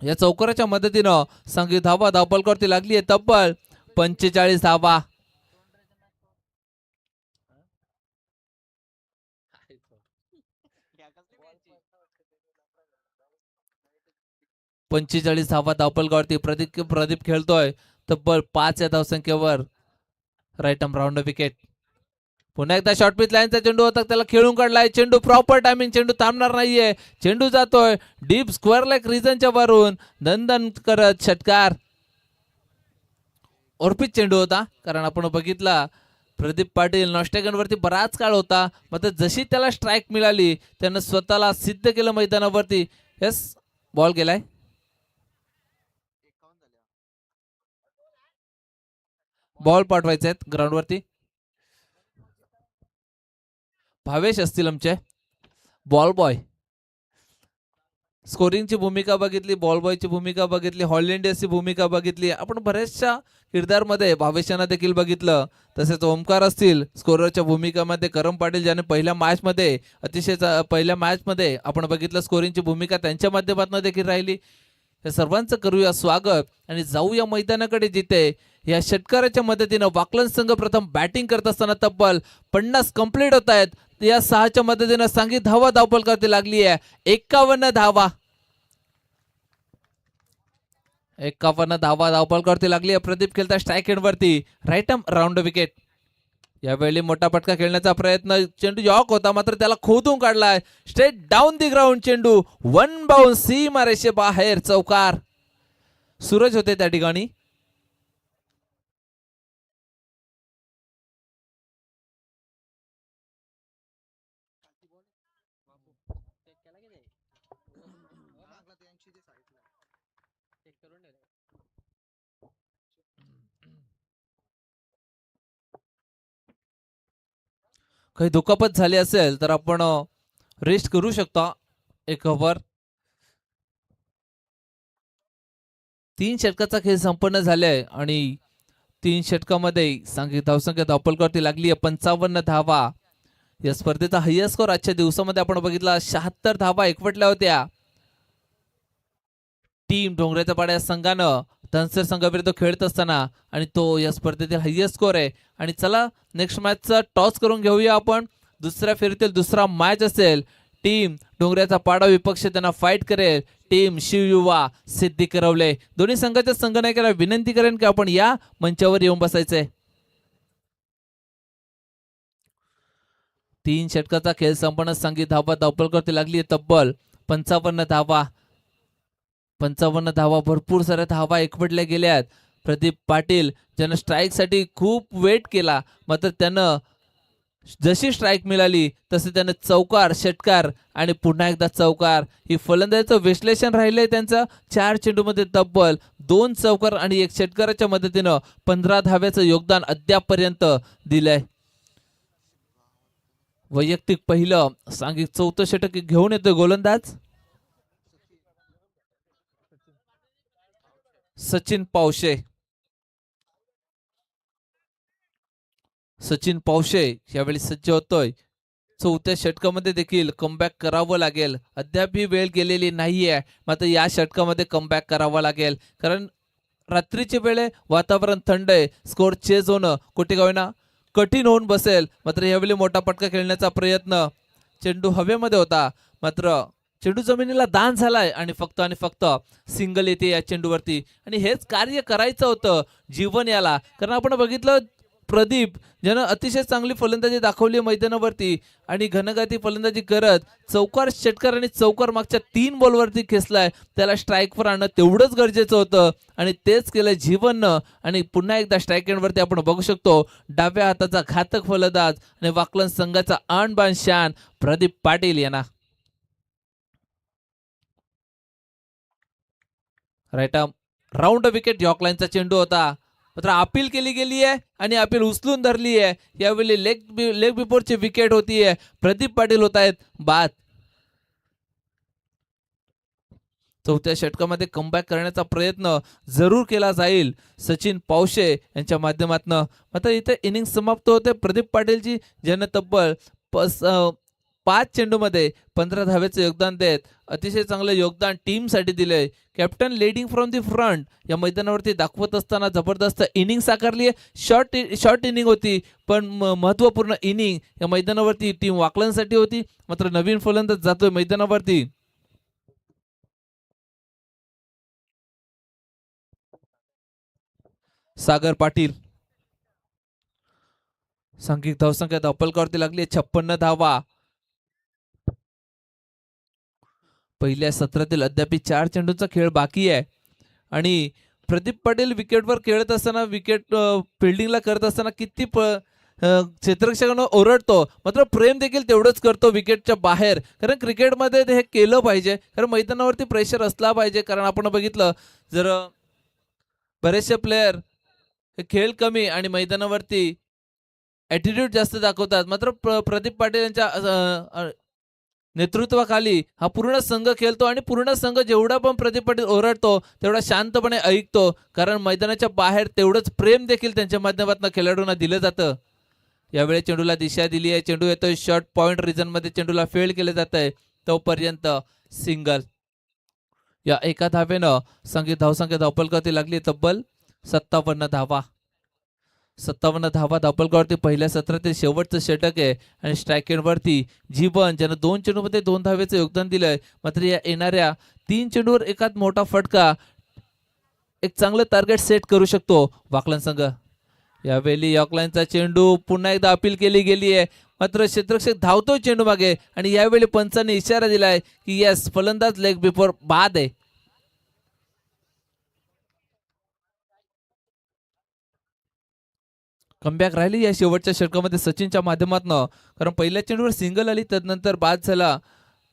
[SPEAKER 1] या चौकाराच्या मदतीनं संघिक धावा धावफलकावरती लागली आहे तब्बल 45 धावा. पंचेचाळीस धावा धावफलकावरती प्रदीप खेळतोय तब्बल 5 या धावसंख्येवर. Right arm round wicket. पुन्हा एकदा शॉर्ट पिच लाईनचा चेंडू होता त्याला खेळून काढलाय. चेंडू प्रॉपर टायमिंग. चेंडू थांबणार नाहीये. चेंडू जातोय डीप स्क्वेअर लेग रिजनच्या वरून दणदण करत षटकार. ऑर्पिच चेंडू होता कारण आपण बघितला प्रदीप पाटील नॉस्टेगन वरती बराच काळ होता. मात्र जशी त्याला स्ट्राईक मिळाली त्यानं स्वतःला सिद्ध केलं मैदानावरती. यस बॉल गेलाय. बॉल पाठवायचे आहेत ग्राउंड वरती. भावेश असतील आमचे बॉल बॉय. स्कोरिंगची भूमिका बघितली, बॉल बॉयची भूमिका बघितली, हॉलंडियसची भूमिका बघितली. आपण बऱ्याचशा किरदारमध्ये भावेशांना देखील बघितलं. तसेच ओमकार असतील स्कोररच्या भूमिकामध्ये. करम पाटील ज्याने पहिल्या मॅच मध्ये आपण बघितलं स्कोरिंगची भूमिका त्यांच्या माध्यमातून देखील राहिली. या सर्वांचं करूया स्वागत आणि जाऊया मैदानाकडे जिथे या षटकाराच्या मदतीनं वाकलन संघ प्रथम बॅटिंग करत असताना तब्बल 50 कंप्लीट होत आहेत. या 6च्या मदतीनं सांघिक धावा धावफलकावरती लागली आहे 51 धावा. 51 धावा धावफलकावरती लागली आहे. प्रदीप खेळता स्ट्राईक एंड वरती. Right arm round wicket. यावेळी मोठा फटका खेळण्याचा प्रयत्न. चेंडू यॉक होता मात्र त्याला खोदून काढलाय. Straight down the ground. चेंडू वन बाउन्स सीमा रेषे बाहेर चौकार. सूरज होते त्या ठिकाणी. काही दुखापत झाली असेल तर आपण रेस्ट करू शकता 1 ओव्हर. 3 षटकाचा खेळ संपन्न झालाय आणि 3 षटकामध्ये सांघिक धावसंख्या धावफलकावरती लागली आहे 55 धावा. या स्पर्धेचा हायस्ट स्कोर आजच्या दिवसामध्ये आपण बघितला 76 धावा एकवटल्या होत्या. टीम डोंगराच्या पाड्या संघानं धनसर संघाविरुद्ध खेळत असताना आणि तो या स्पर्धेतील हायस्ट स्कोर आहे. आणि चला नेक्स्ट मॅचचा टॉस करून घेऊया आपण. दुसऱ्या फेरीतील दुसरा मॅच असेल. टीम डोंगराचा पाडा विपक्ष त्यांना फाईट करेल टीम शिवयुवा सिद्धी करवले. दोन्ही संघाच्या संघनायकाला विनंती करेन की आपण या मंचावर येऊन बसायचंय. 3 षटकाचा खेळ संपन्न सांघिक धावा धावफलकावरती लागली तब्बल 55 धावा. 55 धावा भरपूर साऱ्या धावा एकवटल्या गेल्यात. प्रदीप पाटील ज्यानं स्ट्राईक साठी खूप वेट केला मात्र त्यानं जशी स्ट्राईक मिळाली तसे त्यानं चौकार षटकार आणि पुन्हा एकदा चौकार ही फलंदाजीचं विश्लेषण राहिलंय त्यांचं. 4 चेंडूमध्ये तब्बल 2 चौकार आणि 1 षटकाराच्या मदतीनं 15 धाव्याचं योगदान अद्यापपर्यंत दिलंय. वैयक्तिक पहिलं सांघिक 4थं षटक घेऊन येतोय गोलंदाज सचिन पावशे. सचिन पावशे यावेळी सज्ज होतोय. 4थ्या षटकामध्ये देखील कमबॅक करावं लागेल. अद्याप ही वेळ गेलेली नाहीये मात्र या षटकामध्ये कमबॅक करावं लागेल कारण रात्रीच्या वेळे वातावरण थंड आहे. स्कोर चेज होणं कुठे का होईना कठीण होऊन बसेल. मात्र यावेळी मोठा फटका खेळण्याचा प्रयत्न. चेंडू हवेमध्ये होता मात्र चेंडू जमिनीला दान झालाय आणि फक्त सिंगल येते या चेंडूवरती. आणि हेच कार्य करायचं होतं जीवन याला कारण आपण बघितलं प्रदीप ज्यानं अतिशय चांगली फलंदाजी दाखवली मैदानावरती आणि घनघाती फलंदाजी करत चौकार षटकार आणि चौकार मागच्या 3 बॉलवरती खेचलाय. त्याला स्ट्राईकवर आणणं तेवढंच गरजेचं होतं आणि तेच केलं जीवननं. आणि पुन्हा एकदा स्ट्राईक एंडवरती आपण बघू शकतो डाव्या हाताचा घातक फलंदाज आणि वाकलन संघाचा आणबाण शान प्रदीप पाटील यांना. Right arm round wicket. यॉर्कलाईनचा चेंडू होता मात्र अपील केली गेली आहे आणि अपील उचलून धरली आहे. यावेळी लेग बिफोरची विकेट होतीये. प्रदीप पाटील होत आहेत बाद. चौथ्या षटकामध्ये कमबॅक करण्याचा प्रयत्न जरूर केला जाईल सचिन पावशे यांच्या माध्यमातून. मात्र इथे इनिंग समाप्त होते प्रदीप पाटीलची, ज्यानं तब्बल 5 चेंडूमध्ये 15 धावेचे योगदान देत अतिशय चांगलं योगदान टीमसाठी दिलंय. Captain leading from the front या मैदानावरती दाखवत असताना जबरदस्त इनिंग साकारली आहे. शॉर्ट इनिंग होती पण महत्वपूर्ण इनिंग या मैदानावरती टीम वाकलनसाठी होती. मात्र नवीन फलंदाज जातोय मैदानावरती. सागर पाटील. सांघिक धावसंख्या धावपलकावरती लागली 56 धावा. पहिल्या सत्रातील अद्याप 4 चेंडूंचा खेळ बाकी आहे आणि प्रदीप पाटील विकेटवर खेळत असताना विकेट फिल्डिंगला करत असताना किती क्षेत्ररक्षकांना ओरडतो मात्र प्रेम देखील तेवढंच करतो विकेटच्या बाहेर. कारण क्रिकेटमध्ये हे केलं पाहिजे, कारण मैदानावरती प्रेशर असला पाहिजे. कारण आपण बघितलं जर बरेचसे प्लेयर हे खेळ कमी आणि मैदानावरती ॲटिट्यूड जास्त दाखवतात. मात्र प्रदीप पाटील यांच्या नेतृत्वाखाली हा पूर्ण संघ खेळतो आणि पूर्ण संघ जेवढा पण प्रदीप पाटील ओरडतो तेवढा शांतपणे ऐकतो. कारण मैदानाच्या बाहेर तेवढंच प्रेम देखील त्यांच्या माध्यमातून खेळाडूंना दिलं जातं. यावेळी चेंडूला दिशा दिली आहे. चेंडू येतोय शॉर्ट पॉइंट रिजन मध्ये, चेंडूला फेल्ड केले जात आहे. तोपर्यंत सिंगल. या एका धावेनं संघिक धावसंख्या धावपलकावरती लागली तब्बल 57 धावा. 57 धावा धावपलकावरती पहिल्या सत्रातील शेवटचं षटक आहे आणि स्ट्राईक एंडवरती जीवन ज्यानं 2 चेंडूमध्ये 2 धावेचं योगदान दिलंय. मात्र या येणाऱ्या 3 चेंडूवर एकात मोठा फटका एक चांगलं टार्गेट सेट करू शकतो वाकलन संघ. यावेळी यॉर्कलाईनचा चेंडू पुन्हा एकदा अपील केली गेली आहे. मात्र क्षेत्ररक्षक धावतोय चेंडू मागे आणि यावेळी पंचांनी इशारा दिलाय की यस फलंदाज लेग बिफोर बाद आहे. कमबॅक राहिली या शेवटच्या षटकामध्ये सचिनच्या माध्यमातून. कारण पहिल्या चेंडूवर सिंगल आली, तदनंतर बाद झाला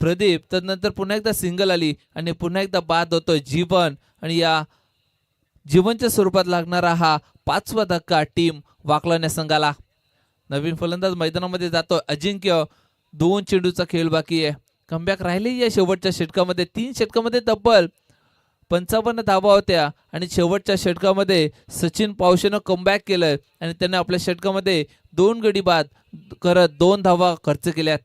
[SPEAKER 1] प्रदीप, तदनंतर पुन्हा एकदा सिंगल आली आणि पुन्हा एकदा बाद होतोय जीवन. आणि या जीवनच्या स्वरूपात लागणारा हा 5वा धक्का टीम वाकलन या संघाला. नवीन फलंदाज मैदानामध्ये जातोय अजिंक्य. 2 चेंडूचा खेळ बाकी आहे. कमबॅक राहिली या शेवटच्या षटकामध्ये. 3 षटकामध्ये तब्बल 55 धावा होत्या आणि शेवटच्या षटकामध्ये सचिन पावशेनं कमबॅक केलंय आणि त्याने आपल्या षटकामध्ये 2 गडी बाद करत 2 धावा खर्च केल्यात.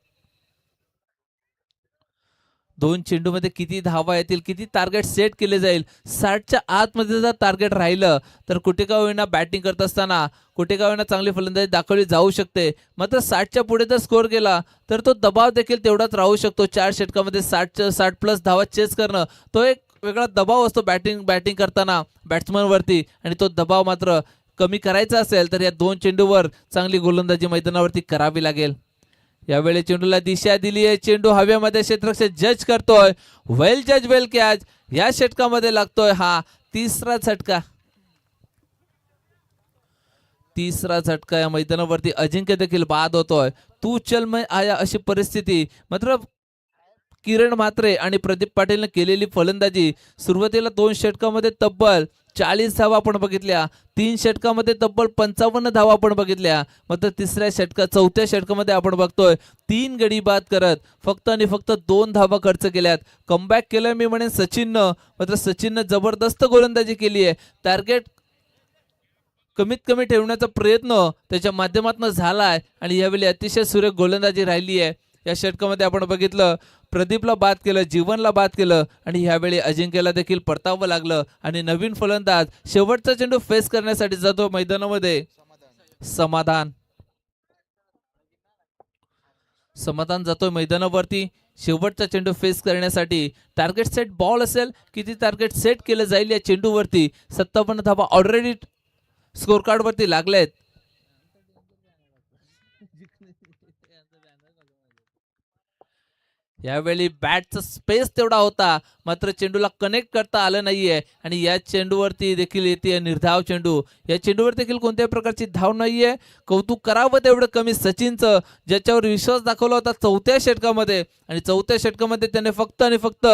[SPEAKER 1] 2 चेंडूमध्ये किती धावा येतील, किती टार्गेट सेट केले जाईल. 60च्या आतमध्ये जर टार्गेट राहिलं तर कुठे का होईना बॅटिंग करत असताना कुठे का होईना चांगली फलंदाजी दाखवली जाऊ शकते. मात्र 60च्या पुढे जर स्कोर केला तर तो दबाव देखील तेवढाच राहू शकतो. 4 षटकामध्ये 60 प्लस धावा चेस करणं तो एक वेगळा दबाव असतो बॅटिंग करताना बॅट्समन वरती. आणि तो दबाव मात्र कमी करायचा असेल तर या 2 चेंडूवर चांगली गोलंदाजी मैदानावरती करावी लागेल. यावेळी चेंडूला दिशा दिली आहे. चेंडू हवेमध्ये क्षेत्ररक्षक जज करतोय. वेल जज वेल कॅच. या षटकामध्ये लागतोय हा 3रा झटका. 3रा झटका या मैदानावरती. अजिंक्य देखील बाद होतोय. तू चल मैं आया अशी परिस्थिती. मात्र किरण म्हात्रे आणि प्रदीप पाटीलने केलेली फलंदाजी सुरुवातीला 2 षटकामध्ये तब्बल 40 धावा आपण बघितल्या. 3 षटकामध्ये तब्बल 55 धावा आपण बघितल्या. मात्र चौथ्या षटकामध्ये आपण बघतोय 3 गडी बाद करत फक्त आणि फक्त 2 धावा खर्च केल्यात. कमबॅक केलं मी म्हणेन सचिननं. मात्र सचिननं जबरदस्त गोलंदाजी केली आहे. टार्गेट कमीत कमी ठेवण्याचा प्रयत्न त्याच्या माध्यमातून झालाय आणि यावेळी अतिशय सुरेख गोलंदाजी राहिली आहे. या षटकामध्ये आपण बघितलं प्रदीपला बाद केलं, जीवनला बाद केलं आणि ह्यावेळी अजिंक्यला देखील परतावं लागलं. आणि नवीन फलंदाज शेवटचा चेंडू फेस करण्यासाठी जातो मैदानामध्ये. समाधान जातोय मैदानावरती शेवटचा चेंडू फेस करण्यासाठी. टार्गेट सेट बॉल असेल, किती टार्गेट सेट केलं जाईल या चेंडूवरती. 57 धावा ऑलरेडी स्कोर कार्ड वरती लागलेत. यावेळी बॅटचा स्पेस तेवढा होता, मात्र चेंडूला कनेक्ट करता आलं नाहीये आणि या चेंडूवरती देखील येते निर्धाव चेंडू. या चेंडूवर देखील कोणत्याही प्रकारची धाव नाहीये. कौतुक करावं तेवढं कमी सचिनचं, ज्याच्यावर विश्वास दाखवला होता चौथ्या षटकामध्ये, आणि चौथ्या षटकामध्ये त्याने फक्त आणि फक्त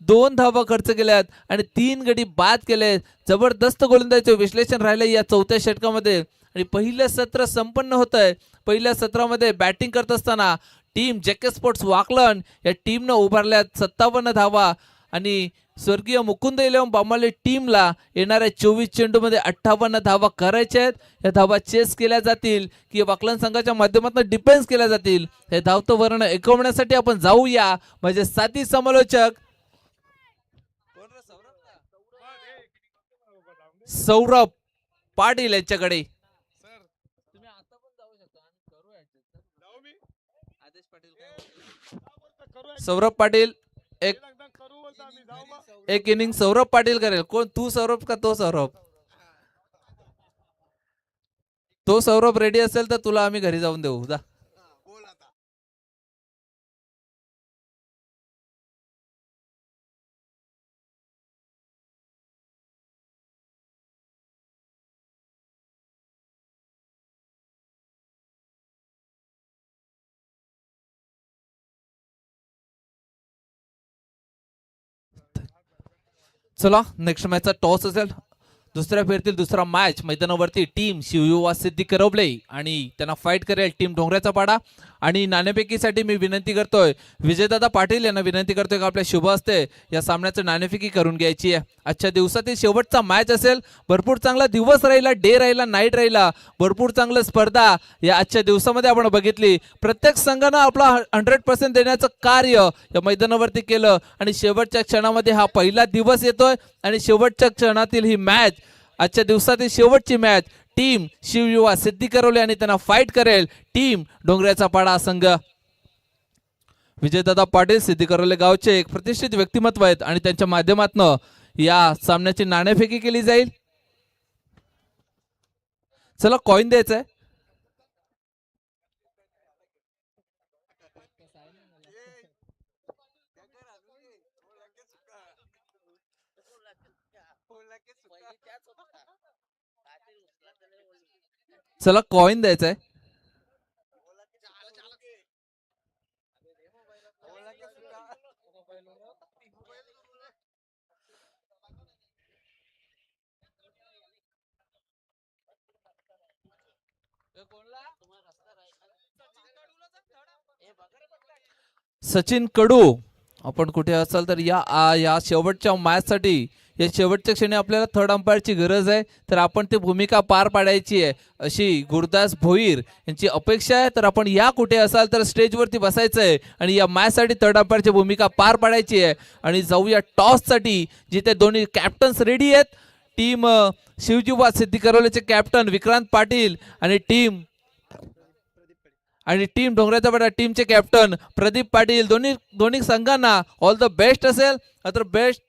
[SPEAKER 1] 2 धावा खर्च केल्यात आणि 3 गडी बाद केले. जबरदस्त गोलंदाजीचे विश्लेषण राहिले या चौथ्या षटकामध्ये. आणि पहिलं सत्र संपन्न होत आहे. पहिल्या सत्रामध्ये बॅटिंग करत असताना टीम जेके स्पोर्ट्स वाकलन या टीमनं उभारल्यात 57 धावा आणि स्वर्गीय मुकुंद इलेव्हन बांबाले टीमला येणाऱ्या 24 चेंडूमध्ये 58 धावा करायच्या आहेत. या धावा चेस केल्या जातील की वाकलन संघाच्या माध्यमातून डिफेन्स केल्या जातील, हे धावतं वर्ण ऐकवण्यासाठी आपण जाऊया. म्हणजे साथी समालोचक सौरभ पाटील यांच्याकडे. तुम्ही आता पण जाऊ शकता आणि करू adjust. आदेश पाटील काय? सौरभ पाटील एक इनिंग सौरभ पाटील करेल. कोण, तू सौरभ का तो सौरभ? तो सौरभ रेडी असेल तर तुला आम्ही घरी जाऊन देऊ. जा. चला नेक्स्ट मॅचचा टॉस असेल. दुसऱ्या फेरीतील दुसरा मॅच मैदानावरती टीम शिवयुवा सिद्धी करवले आणि त्यांना फाईट करेल टीम डोंगऱ्याचा पाडा. आणि नाणेफेकीसाठी मी विनंती करतोय विजयदादा पाटील यांना विनंती करतोय का आपल्या शुभ हस्ते या सामन्याचं नाणेफेकी करून घ्यायची आहे. आजच्या दिवसातील शेवटचा मॅच असेल. भरपूर चांगला दिवस राहिला, डे राहिला, नाईट राहिला, भरपूर चांगलं स्पर्धा या आजच्या दिवसामध्ये आपण बघितली. प्रत्येक संघानं आपला 100% देण्याचं कार्य या मैदानावरती केलं आणि शेवटच्या क्षणामध्ये हा पहिला दिवस येतोय आणि शेवटच्या क्षणातील ही मॅच, आजच्या दिवसातील शेवटची मॅच टीम शिवयुवा सिद्धी करवले आणि त्यांना फाईट करेल टीम डोंगऱ्याचा पाडा संघ. विजयदादा पाटील सिद्धी करवले गावचे एक प्रतिष्ठित व्यक्तिमत्व आहेत आणि त्यांच्या माध्यमातून या सामन्याची नाणेफेकी केली जाईल. चला कॉइन द्यायचंय. चला कॉइन द्यायचंय. सचिन कडू, आपण कुठे असाल तर या शेवटच्या मॅच साठी या शेवटच्या क्षणी आपल्याला थर्ड अंपायरची गरज आहे, तर आपण ती भूमिका पार पाडायची आहे अशी गुरुदास भोईर यांची अपेक्षा आहे. तर आपण या कुठे असाल तर स्टेजवरती बसायचं आहे आणि या मॅचसाठी थर्ड अंपायरची भूमिका पार पाडायची आहे. आणि जाऊया टॉससाठी, जिथे दोन्ही कॅप्टन्स रेडी आहेत. टीम शिवयुवा सिद्धी करवलेचे कॅप्टन विक्रांत पाटील आणि टीम डोंगऱ्याचा पाडा टीमचे कॅप्टन प्रदीप पाटील. दोन्ही संघांना ऑल द बेस्ट असेल. तर बेस्ट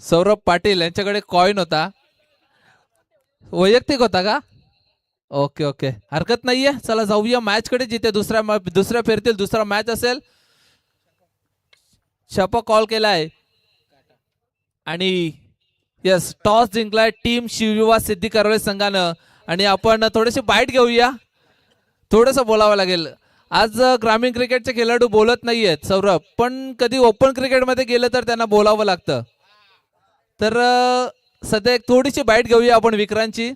[SPEAKER 1] सौरभ पाटील यांच्याकडे कॉइन होता, वैयक्तिक होता का? ओके ओके, हरकत नाहीये. चला जाऊया मॅच कडे, जिथे दुसऱ्या फेरीतील दुसरा मॅच असेल. छापा कॉल केलाय आणि यस, टॉस जिंकलाय टीम शिवयुवा सिद्धी करवले संघानं. आणि आपण थोडेसे बाईट घेऊया. थोडंसं बोलावं लागेल. आज ग्रामीण क्रिकेटचे खेळाडू बोलत नाहीयेत सौरभ, पण कधी ओपन क्रिकेटमध्ये गेलं तर त्यांना बोलावं लागतं. तर सध्या एक थोडीशी बाईट घेऊया आपण विक्रांतची.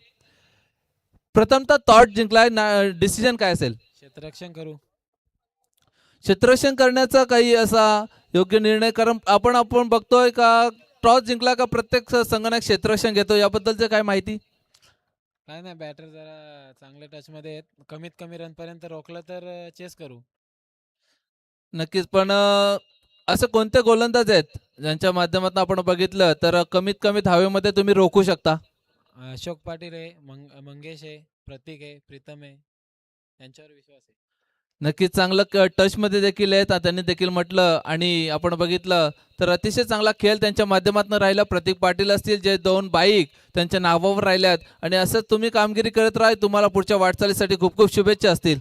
[SPEAKER 1] प्रथमतः टॉस जिंकलाय, डिसिजन काय असेल?
[SPEAKER 3] क्षेत्ररक्षण करू.
[SPEAKER 1] क्षेत्ररक्षण करण्याचा काही असा योग्य निर्णय, कारण आपण बघतोय का टॉस जिंकला का प्रत्येक संघाने क्षेत्ररक्षण घेतो, याबद्दलचं काय माहिती?
[SPEAKER 3] काय नाही, बॅटर जरा चांगल्या टच मध्ये आहेत. कमीत कमी रन पर्यंत रोखलं तर चेस करू.
[SPEAKER 1] नक्कीच, पण असं कोणते गोलंदाज आहेत ज्यांच्या माध्यमातून आपण बघितलं तर कमीत कमी धावेमध्ये तुम्ही रोखू शकता?
[SPEAKER 3] अशोक पाटील आहे, मंगेश आहे, प्रतीक आहे, प्रीतम आहे, यांच्यावर विश्वास आहे.
[SPEAKER 1] नक्कीच चांगलं टच मध्ये देखील आहेत त्यांनी देखील म्हटलं आणि आपण बघितलं तर अतिशय चांगला खेळ त्यांच्या माध्यमातून राहिला. प्रतीक पाटील असतील जे 2 बाईक त्यांच्या नावावर राहिल्यात आणि असंच तुम्ही कामगिरी करत राहा. तुम्हाला पुढच्या वाटचालीसाठी खूप खूप शुभेच्छा असतील.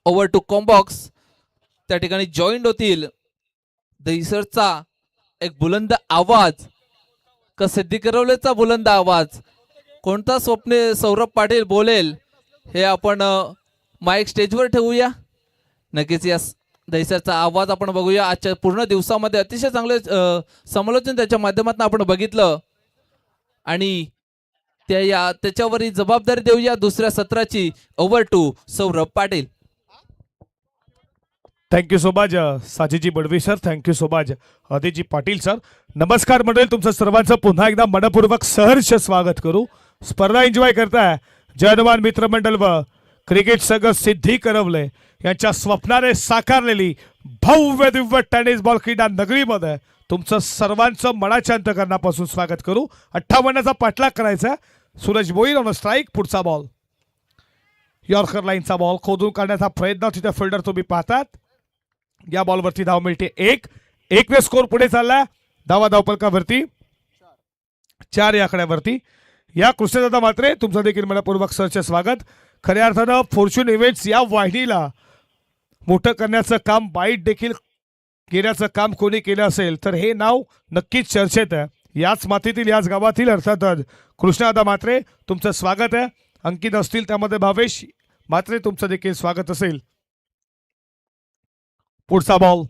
[SPEAKER 1] ओव्हर टू कॉम्बॉक्स त्या ठिकाणी जॉईंट होतील. दहिसरचा एक बुलंद आवाज का सिद्धी करवलेचा बुलंद आवाज कोणता स्वप्ने सौरभ पाटील बोलेल हे आपण माईक स्टेजवर ठेवूया. नक्कीच या दहिसरचा आवाज आपण बघूया. आजच्या पूर्ण दिवसामध्ये अतिशय चांगले समालोचन त्याच्या माध्यमातून आपण बघितलं आणि त्याच्यावरही जबाबदारी देऊया दुसऱ्या सत्राची. Over to Saurabh Patil.
[SPEAKER 2] Thank you so much Badvi sir. Thank you so much Patil sir. नमस्कार मंडळी, तुमचं सर्वांचं पुन्हा एकदा मनपूर्वक सहर्ष स्वागत करू. स्पर्धा एन्जॉय करताय जयनवान मित्रमंडळ व क्रिकेट संघ सिद्धी करवले यांच्या स्वप्नाने साकारलेली भव्य दिव्य टेनिस बॉल क्रीडा नगरीमध्ये तुमचं सर्वांचं मनाच्या अंतकरणापासून स्वागत करू. 58चा पाठलाग करायचा. Suraj Moin on strike. पुढचा बॉल यॉर्कर लाईनचा बॉल खोदून काढण्याचा प्रयत्न. तिथे फिल्डर तुम्ही पाहतात. या बॉलवरती धाव मिळते 1 ने स्कोर पुढे चालला. धावपलकावरती 4 या आकड्यावरती. या कृष्णदादा मात्रे तुमचं देखील मनपूर्वक सहर्ष स्वागत. खऱ्या अर्थानं फॉर्च्यून इव्हेंट्स या वाहिनीला मोठं करण्याचं काम, बाईट देखील घेण्याचं काम कोणी केलं असेल तर हे नाव नक्कीच चर्चेत आहे. याच मातीतील याच गावातील अर्थातच कृष्णदादा मात्रे तुमचं स्वागत आहे. अंकित असतील त्यामध्ये भावेश मात्रे तुमचं देखील स्वागत असेल. पुढचा बॉल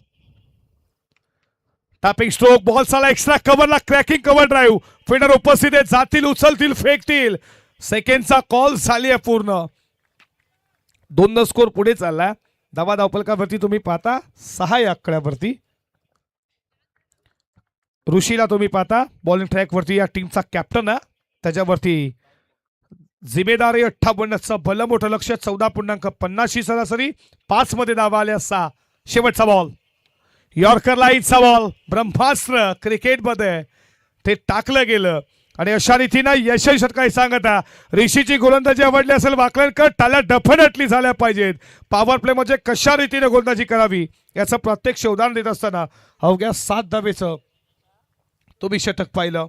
[SPEAKER 2] टॅपिंग स्ट्रोक. बॉल चाला एक्स्ट्रा कव्हरला क्रॅकिंग कव्हर ड्राईव्ह. फिल्डर उपस्थित आहे. जातील, उचलतील, फेकतील. सेकंडचा कॉल झाली आहे पूर्ण. 2 स्कोर पुढे चालला. धावपलकावरती तुम्ही पाहता 6 या आकड्यावरती. ऋषीला तुम्ही पाहता बॉलिंग ट्रॅकवरती. या टीमचा कॅप्टन आहे. त्याच्यावरती जिम्मेदारी 58चं भलं मोठं लक्ष. 14.50 सरासरी. 5 मध्ये धावा आल्या 6. शेवटचा बॉल यॉर्कर लाईनचा बॉल. ब्रह्मास्त्र क्रिकेटमध्ये ते टाकलं गेलं आणि अशा रीतीनं यशस्वी षटकार सांगता ऋषीची गोलंदाजी आवडली असेल वाकलनकर टाल्या डेफिनेटली झाल्या पाहिजेत. पॉवर प्ले मध्ये कशा रीतीने गोलंदाजी करावी याचं प्रत्यक्ष उदाहरण देत असताना अवघ्या 7 धावेचं तुम्ही षटक पाहिलं.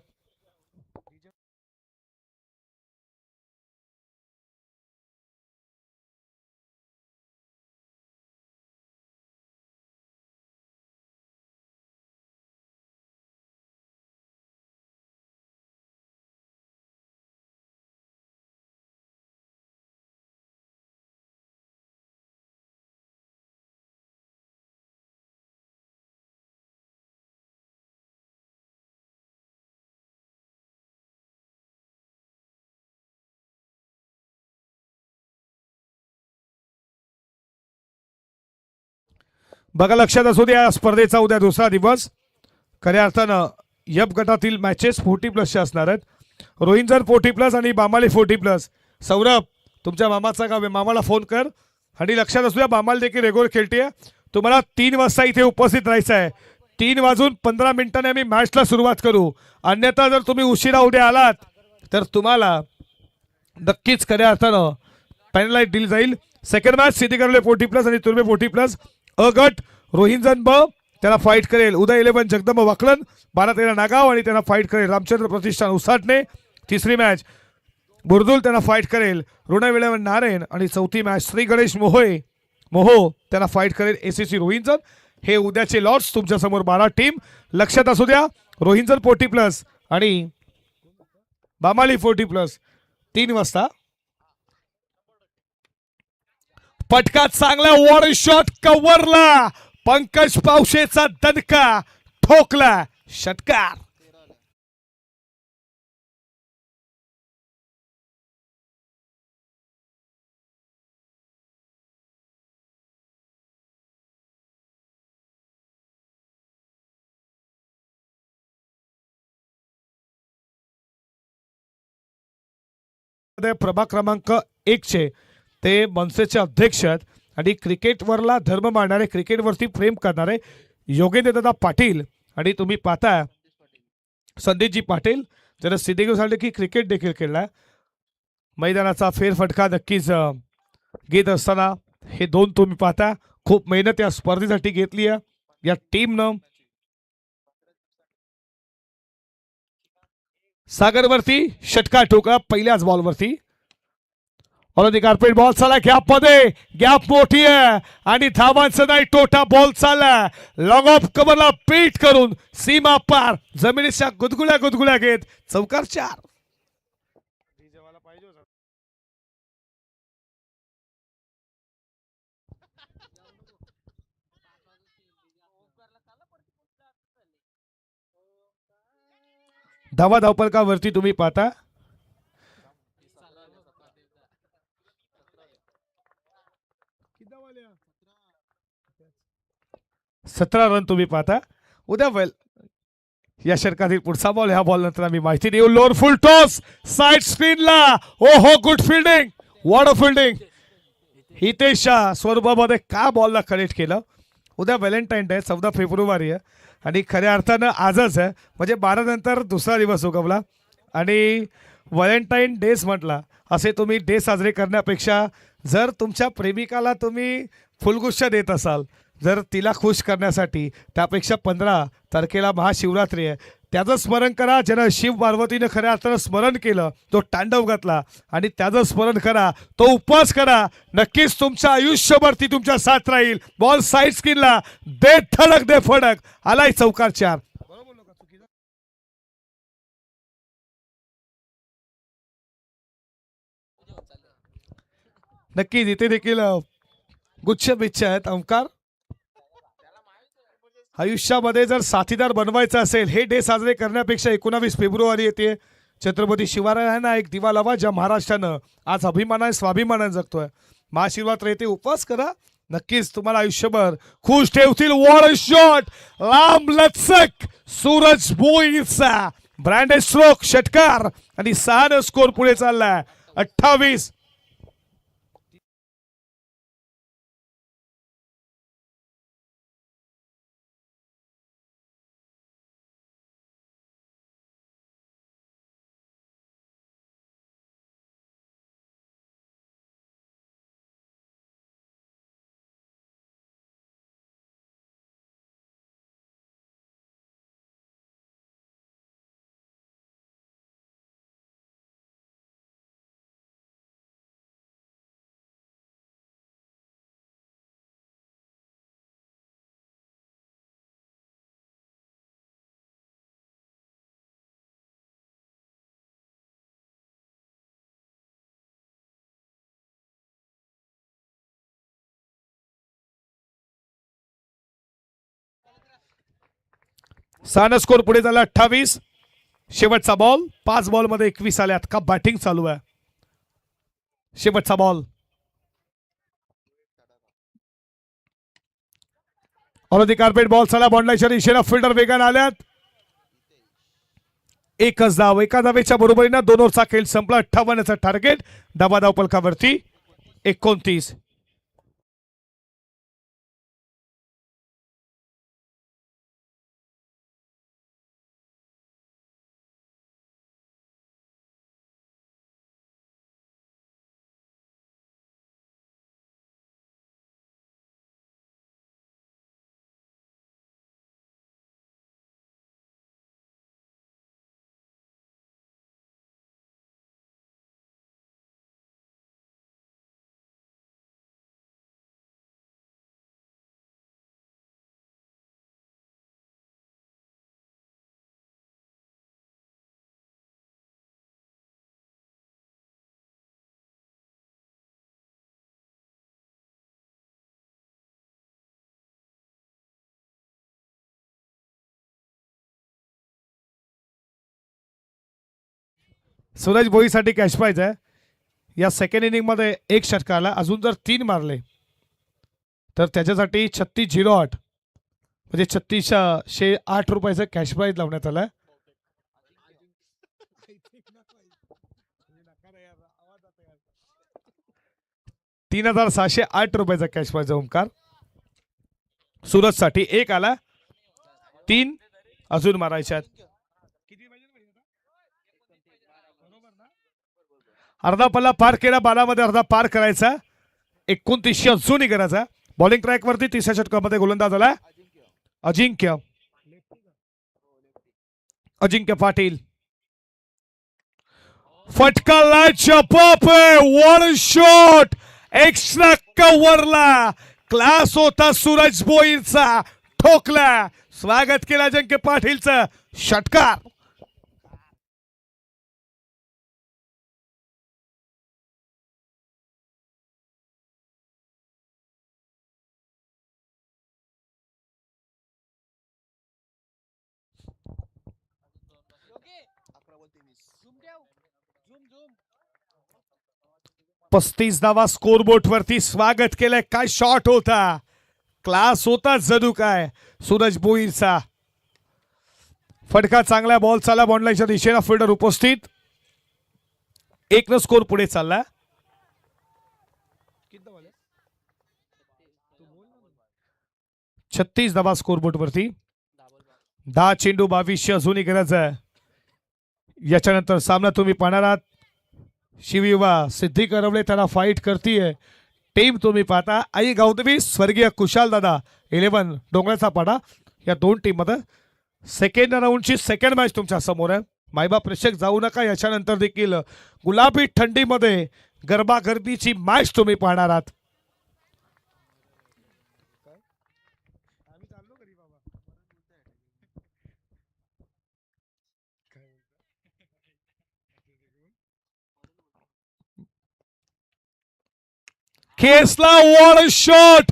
[SPEAKER 2] बघा, लक्षात असू द्या स्पर्धेचा उद्या दुसरा दिवस. खऱ्या अर्थानं यप गटातील मॅचेस 40+ असणार आहेत. रोहिंजर 40+ आणि बामाली 40+. सौरभ तुमच्या मामाचा गाव आहे, मामाला फोन कर. आणि लक्षात असू द्या बामाल देखील रेगुलर खेळते. तुम्हाला 3 वाजता इथे उपस्थित राहायचं आहे. 3:15 आम्ही मॅचला सुरुवात करू. अन्यथा जर तुम्ही उशिरा उद्या आलात तर तुम्हाला नक्कीच खऱ्या अर्थानं पॅनलाइट दिली जाईल. सेकंड मॅच सिद्धी करवले 40+ आणि तुर्बे 40+. अ गट रोहिंजन ब त्याला फाईट करेल उदय 11 जगदंब वाकलन. 12-13 नागाव आणि त्यांना फाईट करेल रामचंद्र प्रतिष्ठान उसाटणे. तिसरी मॅच बुरदुल त्यांना फाईट करेल ऋण 11 नारायण. आणि चौथी मॅच श्री गणेश मोहो त्यांना फाईट करेल ACC रोहिंजन. हे उद्याचे लॉट्स तुमच्या समोर 12 टीम. लक्षात असू द्या रोहिंजन 40+ आणि बामाली 40+. 3 वाजता. पटका चांगला वॉर शॉट कव्हरला. पंकज पावशेचा दणका ठोकला षटकार. प्रभाग क्रमांक 1 ते मनसेचे अध्यक्ष आहेत आणि क्रिकेटवरला धर्म मांडणारे, क्रिकेटवरती प्रेम करणारे योगेंद्रदादा पाटील. आणि तुम्ही पाहता संदीपजी पाटील ज्याला सिद्धेगावसाठी की क्रिकेट देखील खेळलाय. मैदानाचा फेरफटका नक्कीच घेत असताना हे दोन तुम्ही पाहता. खूप मेहनत या स्पर्धेसाठी घेतली आहे या टीमनं. सागरवरती षटकार ठोका पहिल्याच बॉलवरती. ऑलरेडी कार्पेट बॉल चालला गॅप मध्ये. गॅप मोठी आहे आणि धावांचा नाही तोटा. बॉल चालला लॉंग ऑफ कव्हरला पीट करून सीमा पार जमिनीच्या गुदगुल्या घेत चौकार 4. धावा धावपलकावरती तुम्ही पाहता 17 रन तुम्ही पाहता. उद्या वेल या षटकातील पुढचा बॉल. ह्या बॉल नंतर आम्ही माहिती देऊ. लोअर फुल टॉस साइड स्क्रीनला. ओ हो good fielding. What a fielding. Hitesh स्वरूपामध्ये का बॉलला कनेक्ट केलं. उद्या व्हॅलेंटाईन डे 14 फेब्रुवारी आहे आणि खऱ्या अर्थानं आजच आहे म्हणजे 12 नंतर दुसरा दिवस उगवला. आणि व्हॅलेंटाईन डेज म्हटला असे तुम्ही डे साजरे करण्यापेक्षा जर तुमच्या प्रेमिकाला तुम्ही फुलगुच्छ देत असाल, जर तिला खुश करण्यासाठी, त्यापेक्षा 15 तारखेला महाशिवरात्री आहे त्याचं स्मरण करा. ज्यानं शिव पार्वतीनं खऱ्या अर्थानं स्मरण केलं तो तांडव घातला आणि त्याचं स्मरण करा, तो उपवास करा. नक्कीच तुमच्या आयुष्यभर ती तुमच्या साथ राहील. बॉल साईड स्क्रीनला. दे थडक दे फडक. आलाय चौकार 4. नक्कीच इथे देखील गुच्छ बिच्छ आहेत ओंकार. आयुष्यामध्ये जर साथीदार बनवायचं असेल हे डे साजरे करण्यापेक्षा 19 फेब्रुवारी येते. छत्रपती शिवरायांना एक दिवा लावा ज्या महाराष्ट्रानं आज अभिमानाने स्वाभिमानाने जगतोय. महाशिवरात्र येते उपवास करा. नक्कीच तुम्हाला आयुष्यभर खुश ठेवतील. What shot. लांब लचक सूरज भोईरचा ब्रँडेड स्ट्रोक षटकार आणि 6 स्कोर पुढे चाललाय 28. साना स्कोर पुढे झाला 28. शेवटचा बॉल. 5 बॉल मध्ये 21 आल्यात. का बॅटिंग चालू आहे. शेवटचा बॉल. ऑलरेडी कार्पेट बॉल चला बॉन्डलाईच्या दिशेला. फिल्डर वेगाने आल्यात. एकच धाव. एका धावेच्या बरोबरीनं 2 ओव्हरचा खेळ संपला. 58चं टार्गेट. धावा धाव पलकावरती 29. सूरज भोईसाठी कॅश प्राइज आहे. या सेकंड इनिंग मध्ये 1 षटकाला अजून जर 3 मारले तर त्याच्यासाठी 3608 म्हणजे 3608 रुपयाचं कॅश प्राइज लावण्यात आलाय. ₹3608 कॅश प्राइज ओंकार. सूरज साठी 1 आला. 3 अजून मारायच्यात. अर्धा पल्ला पार केला, बालामध्ये अर्धा पार करायचा. 29 अजूनही करायचा. बॉलिंग ट्रॅक वरती तिसऱ्या षटकामध्ये गोलंदाज आला अजिंक्य पाटील. फटका लायच्या पॉप आहे. वन शॉट एक्स्ट्रा कव्हरला. क्लास होता सूरज भोईरचा. ठोकला. स्वागत केलं अजिंक्य पाटीलचं. षटकार. पस्तीस धावा स्कोर बोर्ड वरती. स्वागत केलंय. काय शॉट होता. क्लास होता जणू काय सूरज भोईरचा. फटका चांगला. बॉल चालला बॉन्डलाईनच्या दिशेला. फिल्डर उपस्थित. 1 स्कोर पुढे चालला. 36 धावा स्कोर बोर्ड वरती. 10 चेंडू 22 अजूनही गरज आहे. याच्यानंतर सामना तुम्ही पाहणार आहात. शिवयुवा सिद्धी करवले त्याला फाईट करतीये टीम तुम्ही पाहता. आई गौतमी स्वर्गीय कुशाल दादा 11 डोंगराचा पाडा. या दोन टीम मध्ये सेकंड राऊंडची सेकंड मॅच तुमच्या समोर आहे. मायबा प्रेक्षक जाऊ नका. याच्यानंतर देखील गुलाबी थंडीमध्ये गरबा गर्दीची मॅच तुम्ही पाहणार आहात. Kesla war shot.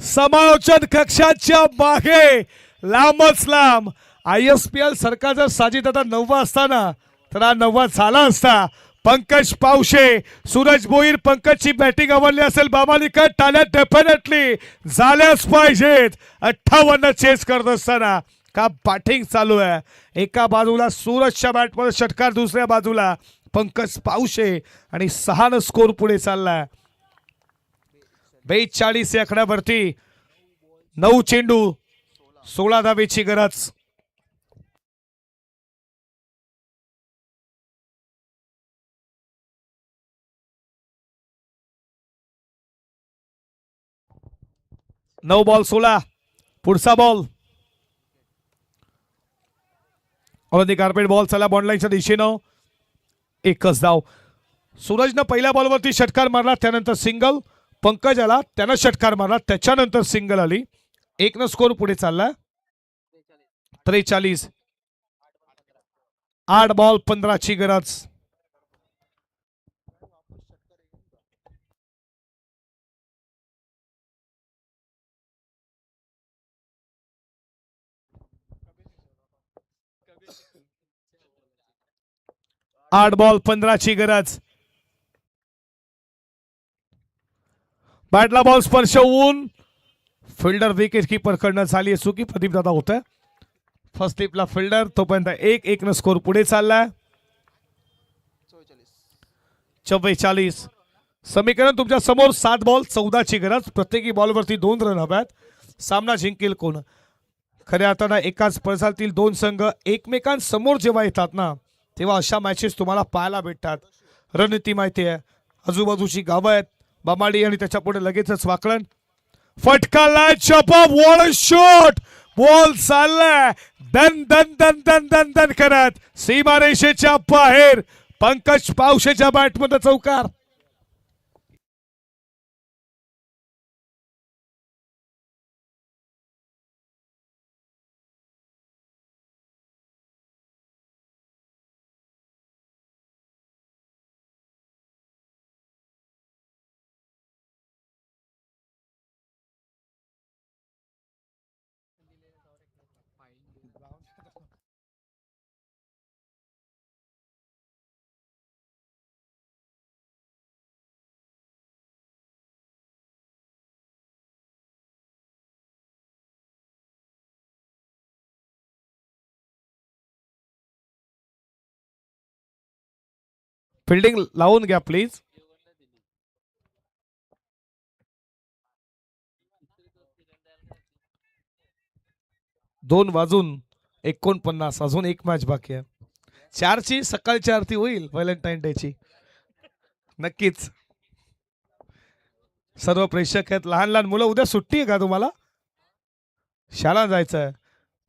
[SPEAKER 2] समालोचन कक्षाच्या मागे लांबच लांब. ISPL सरकार जर साजिद आता 9 असताना तर हा 9 झाला असता. पंकज पावशे सूरज भोईर. पंकजची बॅटिंग आवडली असेल बाबालिका टाळ्या डेफिनेटली झाल्याच पाहिजेत. 58 चेस करत असताना का बॅटिंग चालू आहे. एका बाजूला सूरजच्या बॅटमध्ये षटकार, दुसऱ्या बाजूला पंकज पावशे आणि 6 स्कोर पुढे चाललाय. 42 या आकड्यावरती 9 चेंडू 16 धावेची गरज. नऊ बॉल 16. पुढचा बॉल ऑन कार्पेट. बॉल चला बॉन्डलाईनच्या दिशेनं. एकच धाव. सूरजनं पहिल्या बॉलवरती षटकार मारला. त्यानंतर सिंगल. पंकज आला. त्यानं षटकार मारला. त्याच्यानंतर सिंगल आली. 1 स्कोर पुढे चालला. 43. 8 बॉल 15ची गरज. आठ बॉल 15ची गरज. बॅटला बॉल स्पर्श होऊन फिल्डर विकेट कीपर कडनं झाली चुकी. प्रदीप दादा होत. फर्स्ट स्टेपला फिल्डर. तोपर्यंत 1-1 स्कोर पुढे चाललाय. 44. समीकरण तुमच्या समोर. 7 बॉल 14ची गरज. प्रत्येकी बॉलवरती 2 रन हव्यात. सामना जिंकेल कोण. खऱ्या अर्थानं एकाच पळसातील 2 संघ एकमेकांसमोर जेव्हा येतात ना तेव्हा अशा मॅचेस तुम्हाला पाहायला भेटतात. रणनीती माहिती आहे. आजूबाजूची गावं आहेत. बामाडी आणि त्याच्या पुढे लगेचच वाकलन. फटका लाय. चपा. Wall shot. बॉल चाललाय दन दन दन दन दन दन करत सीमारेषेच्या बाहेर. पंकज पावशेच्या बॅटमध्ये चौकार. फिल्डिंग लावून घ्या प्लीज. दोन वाजून 49. अजून एक मॅच बाकी आहे. 4ची सकाळची आरती होईल व्हॅलेंटाईन डेची. नक्कीच सर्व प्रेक्षक आहेत, लहान लहान मुलं. उद्या सुट्टी आहे का तुम्हाला? शाळा जायचं,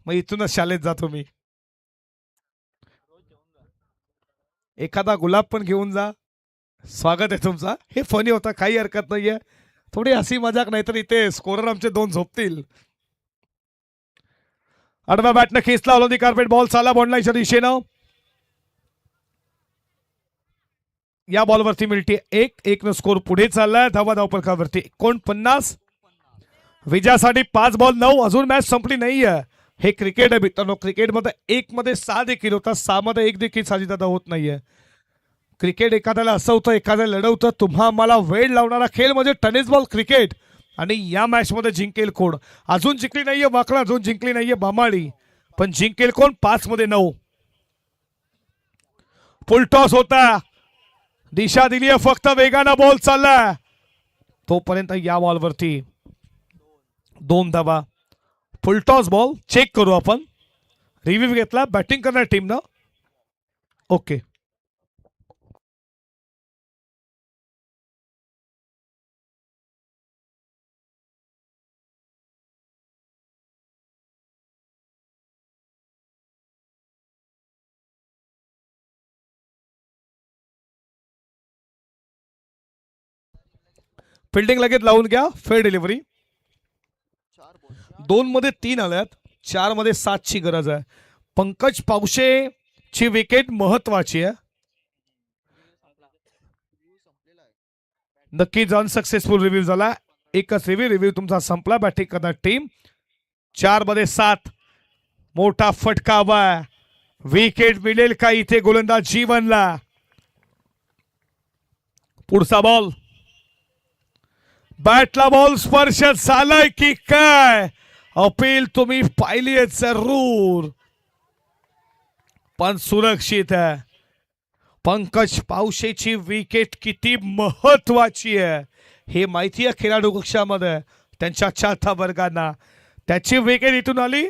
[SPEAKER 2] मग इथूनच शाळेत जातो मी. एखादा गुलाब पण घेऊन जा. स्वागत आहे तुमचा. हे फनी होता, काही हरकत नाहीये. थोडी हसी मजाक, नाहीतर इथे स्कोरर आमचे 2 झोपतील. आडव्या बॅटनं खेचला हॉलोदी कार्पेट. बॉल चाला बॉन्डलाईनच्या दिशेनं. या बॉलवरती मिळते 1-1 स्कोर पुढे चाललाय. धावा धावपलकावरती 49. विजयासाठी 5 बॉल 9. अजून मॅच संपली नाहीये. हे क्रिकेट आहे मित्रांनो. क्रिकेटमध्ये 1 मध्ये 6 देखील होतात, 6 मध्ये 1 देखील साजिदा होत नाहीये. क्रिकेट एखाद्याला असं होतं, एखाद्याला लढवतं. तुम्हा मला वेळ लावणारा खेळ म्हणजे टेनिस बॉल क्रिकेट. आणि या मॅच मध्ये जिंकेल कोण? अजून जिंकली नाहीये वाकडा, अजून जिंकली नाहीये बामाळी, पण जिंकेल कोण? 5 मध्ये 9. फुल टॉस होता. दिशा दिलीये फक्त, वेगानं बॉल चालला तोपर्यंत. या बॉलवरती 2 धावा. फुल टॉस बॉल चेक करू आपण. रिव्ह्यू घेतला बॅटिंग करणार टीमनं. ओके. फिल्डिंग लगेच लावून घ्या. Fair delivery. 2 मध्ये 3 आल्यात, 4 मध्ये 7 ची गरज आहे. पंकज पावशे ची विकेट महत्वाची आहे. नक्कीच अनसक्सेसफुल रिव्ह्यू झाला. एकच रिव्ह्यू तुमचा संपला. बॅटिंग करणार टीम. 4 मध्ये 7. मोठा फटका हवा. विकेट मिळेल का इथे गोलंदाज जीवनला? पुढचा बॉल. बॅटला बॉल स्पर्श झालाय की काय? अपील तुम्ही पाहिली आहे जरूर, पण सुरक्षित आहे. पंकज पावशेची विकेट किती महत्वाची आहे हे माहिती आहे खेळाडू कक्षामध्ये, त्यांच्या चाहता वर्गांना. त्याची विकेट इथून आली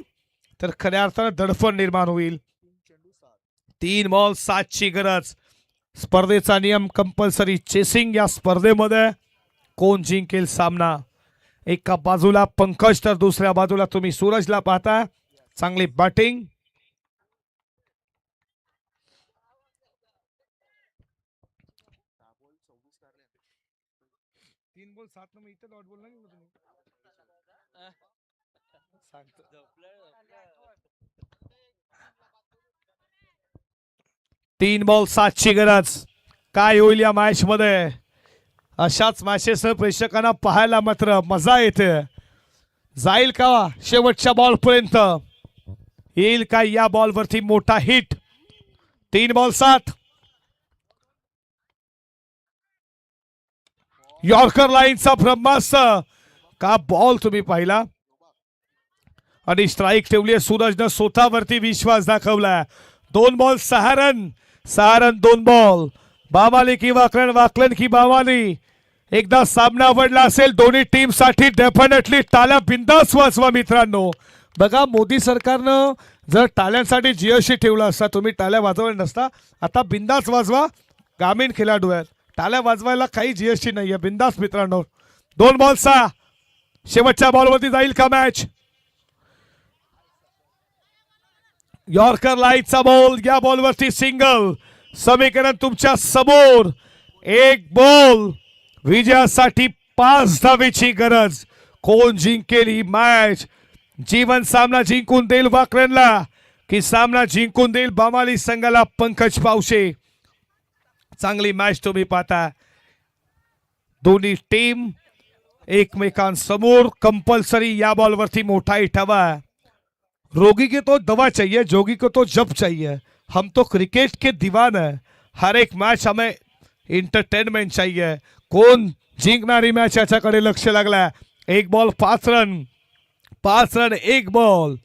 [SPEAKER 2] तर खऱ्या अर्थानं दडपण निर्माण होईल. 3 बॉल 7 ची गरज. स्पर्धेचा नियम कंपल्सरी चेसिंग. या स्पर्धेमध्ये कोण जिंकेल सामना? एका बाजूला पंकज तर दुसऱ्या बाजूला तुम्ही सूरजला पाहता. चांगली बॅटिंग. तीन बॉल 7 ची गरज. काय होईल या मॅच मध्ये? अशाच मॅचेस प्रेक्षकांना पाहायला मात्र मजा येते. जाईल का शेवटच्या बॉल पर्यंत? येईल का या बॉल वरती मोठा हिट? 3 बॉल 7. यॉर्कर लाईनचा ब्रह्मास्त्र. का बॉल तुम्ही पाहिला आणि स्ट्राईक ठेवली. सूरजनं स्वतःवरती विश्वास दाखवला. 2 बॉल 6 रन. 6 run 2 ball. बामाली की वाकलन, वाकलन की बामाली. एकदा सामना आवडला असेल दोन्ही टीम साठी डेफिनेटली टाळ्या बिंदास वाजवा मित्रांनो. बघा मोदी सरकारनं जर टाळ्यांसाठी जीएसटी ठेवला असता, तुम्ही टाळ्या वाजवल्या नसता. आता बिंदास वाजवा. ग्रामीण खेळाडू आहेत, टाळ्या वाजवायला काही जीएसटी नाहीये. बिंदास मित्रांनो. 2 बॉल 6. शेवटच्या बॉलवरती जाईल का मॅच? यॉर्कर लाईटचा बॉल. या बॉलवरती सिंगल. समीकरण तुमच्या समोर. 1 बॉल. विजयासाठी 5 धावेची गरज. कोण जिंकेल ही मॅच? जीवन सामना जिंकून देईल वाकरनला की सामना जिंकून देईल बामाली संघाला? पंकज पावशे. चांगली मॅच तुम्ही पाहता. दोन्ही टीम एकमेकांसमोर. कंपल्सरी या बॉलवरती मोठा हिट हवा. रोगी को तो दवा चाहिए, जोगी को तो जब चाहिए. हम तो क्रिकेट के दीवान है. हर एक मैच हमें एंटरटेनमेंट चाहिए. कोण जिंकणारी मॅच याच्याकडे लक्ष लागला. 1 बॉल 5 रन. 5 run 1 ball.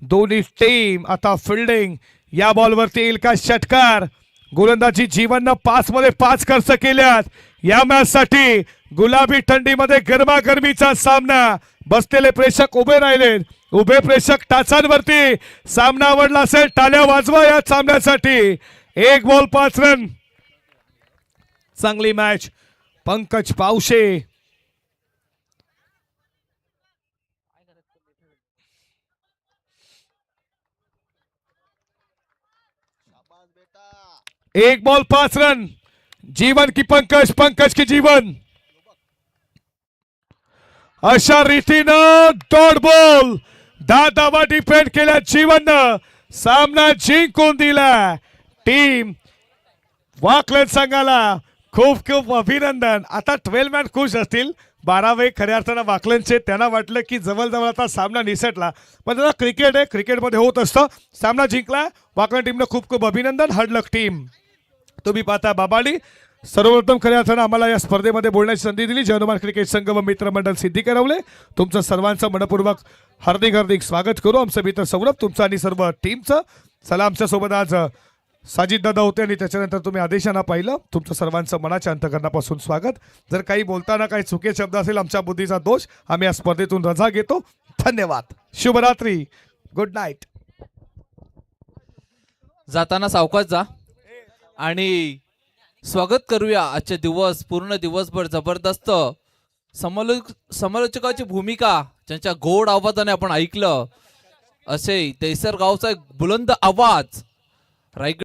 [SPEAKER 2] दोन्ही टीम आता फिल्डिंग. या बॉलवरती येईल का षटकार? गोलंदाजी जीवननं 5 मध्ये 5 खर्च केल्यात. या मॅच साठी गुलाबी थंडीमध्ये गरमागरमीचा सामना. बसलेले प्रेक्षक उभे राहिले. उभे प्रेक्षक टाचांवरती. सामना आवडला असेल टाळ्या वाजवा या सामन्यासाठी. 1 बॉल 5 रन. चांगली मॅच. पंकज पावशे एक बॉल 5 रन. जीवन की पंकज, पंकज की जीवन. अशा रीतीनं डॉट बॉल 10 धावा डिफेंड केल्या जीवननं सामना जिंकून दिला. टीम वाकलन संघाला खूप खूप अभिनंदन. आता 12 मॅन खुश असतील. 12वे खऱ्या अर्थानं वाकलनचे. त्यांना वाटलं की जवळजवळ आता सामना निसटला, पण त्याला क्रिकेट आहे, क्रिकेटमध्ये होत असतं. सामना जिंकला वाकलन टीमनं. खूप खूप अभिनंदन. हार्ड लक टीम. तुम्ही पाहता बाबाडी. सर्वप्रथम खऱ्या अर्थानं आम्हाला या स्पर्धेमध्ये बोलण्याची संधी दिली जय हनुमान क्रिकेट संघ व मित्रमंडळ सिद्धी करवले. तुमचं सर्वांचं मनपूर्वक हार्दिक हार्दिक स्वागत करू. आमचं मित्र सौरभ तुमचं आणि सर्व टीमचं. चला आमच्यासोबत आज साजिद दादा होते आणि त्याच्यानंतर तुम्ही आदेशांना पाहिलं. तुमचं सर्वांचं मनाच्या अंतकरणापासून स्वागत. जर काही बोलताना काही चुके शब्द असेल आमच्या बुद्धीचा दोष. आम्ही या स्पर्धेतून रजा घेतो. धन्यवाद. शुभरात्री. Good night.
[SPEAKER 1] जाताना सावकाश जा आणि स्वागत करूया. आजचे दिवस पूर्ण दिवसभर जबरदस्त समालोचकाची भूमिका ज्यांच्या गोड आवाजाने आपण ऐकलं, असे तैसर गावचा एक बुलंद आवाज रायगड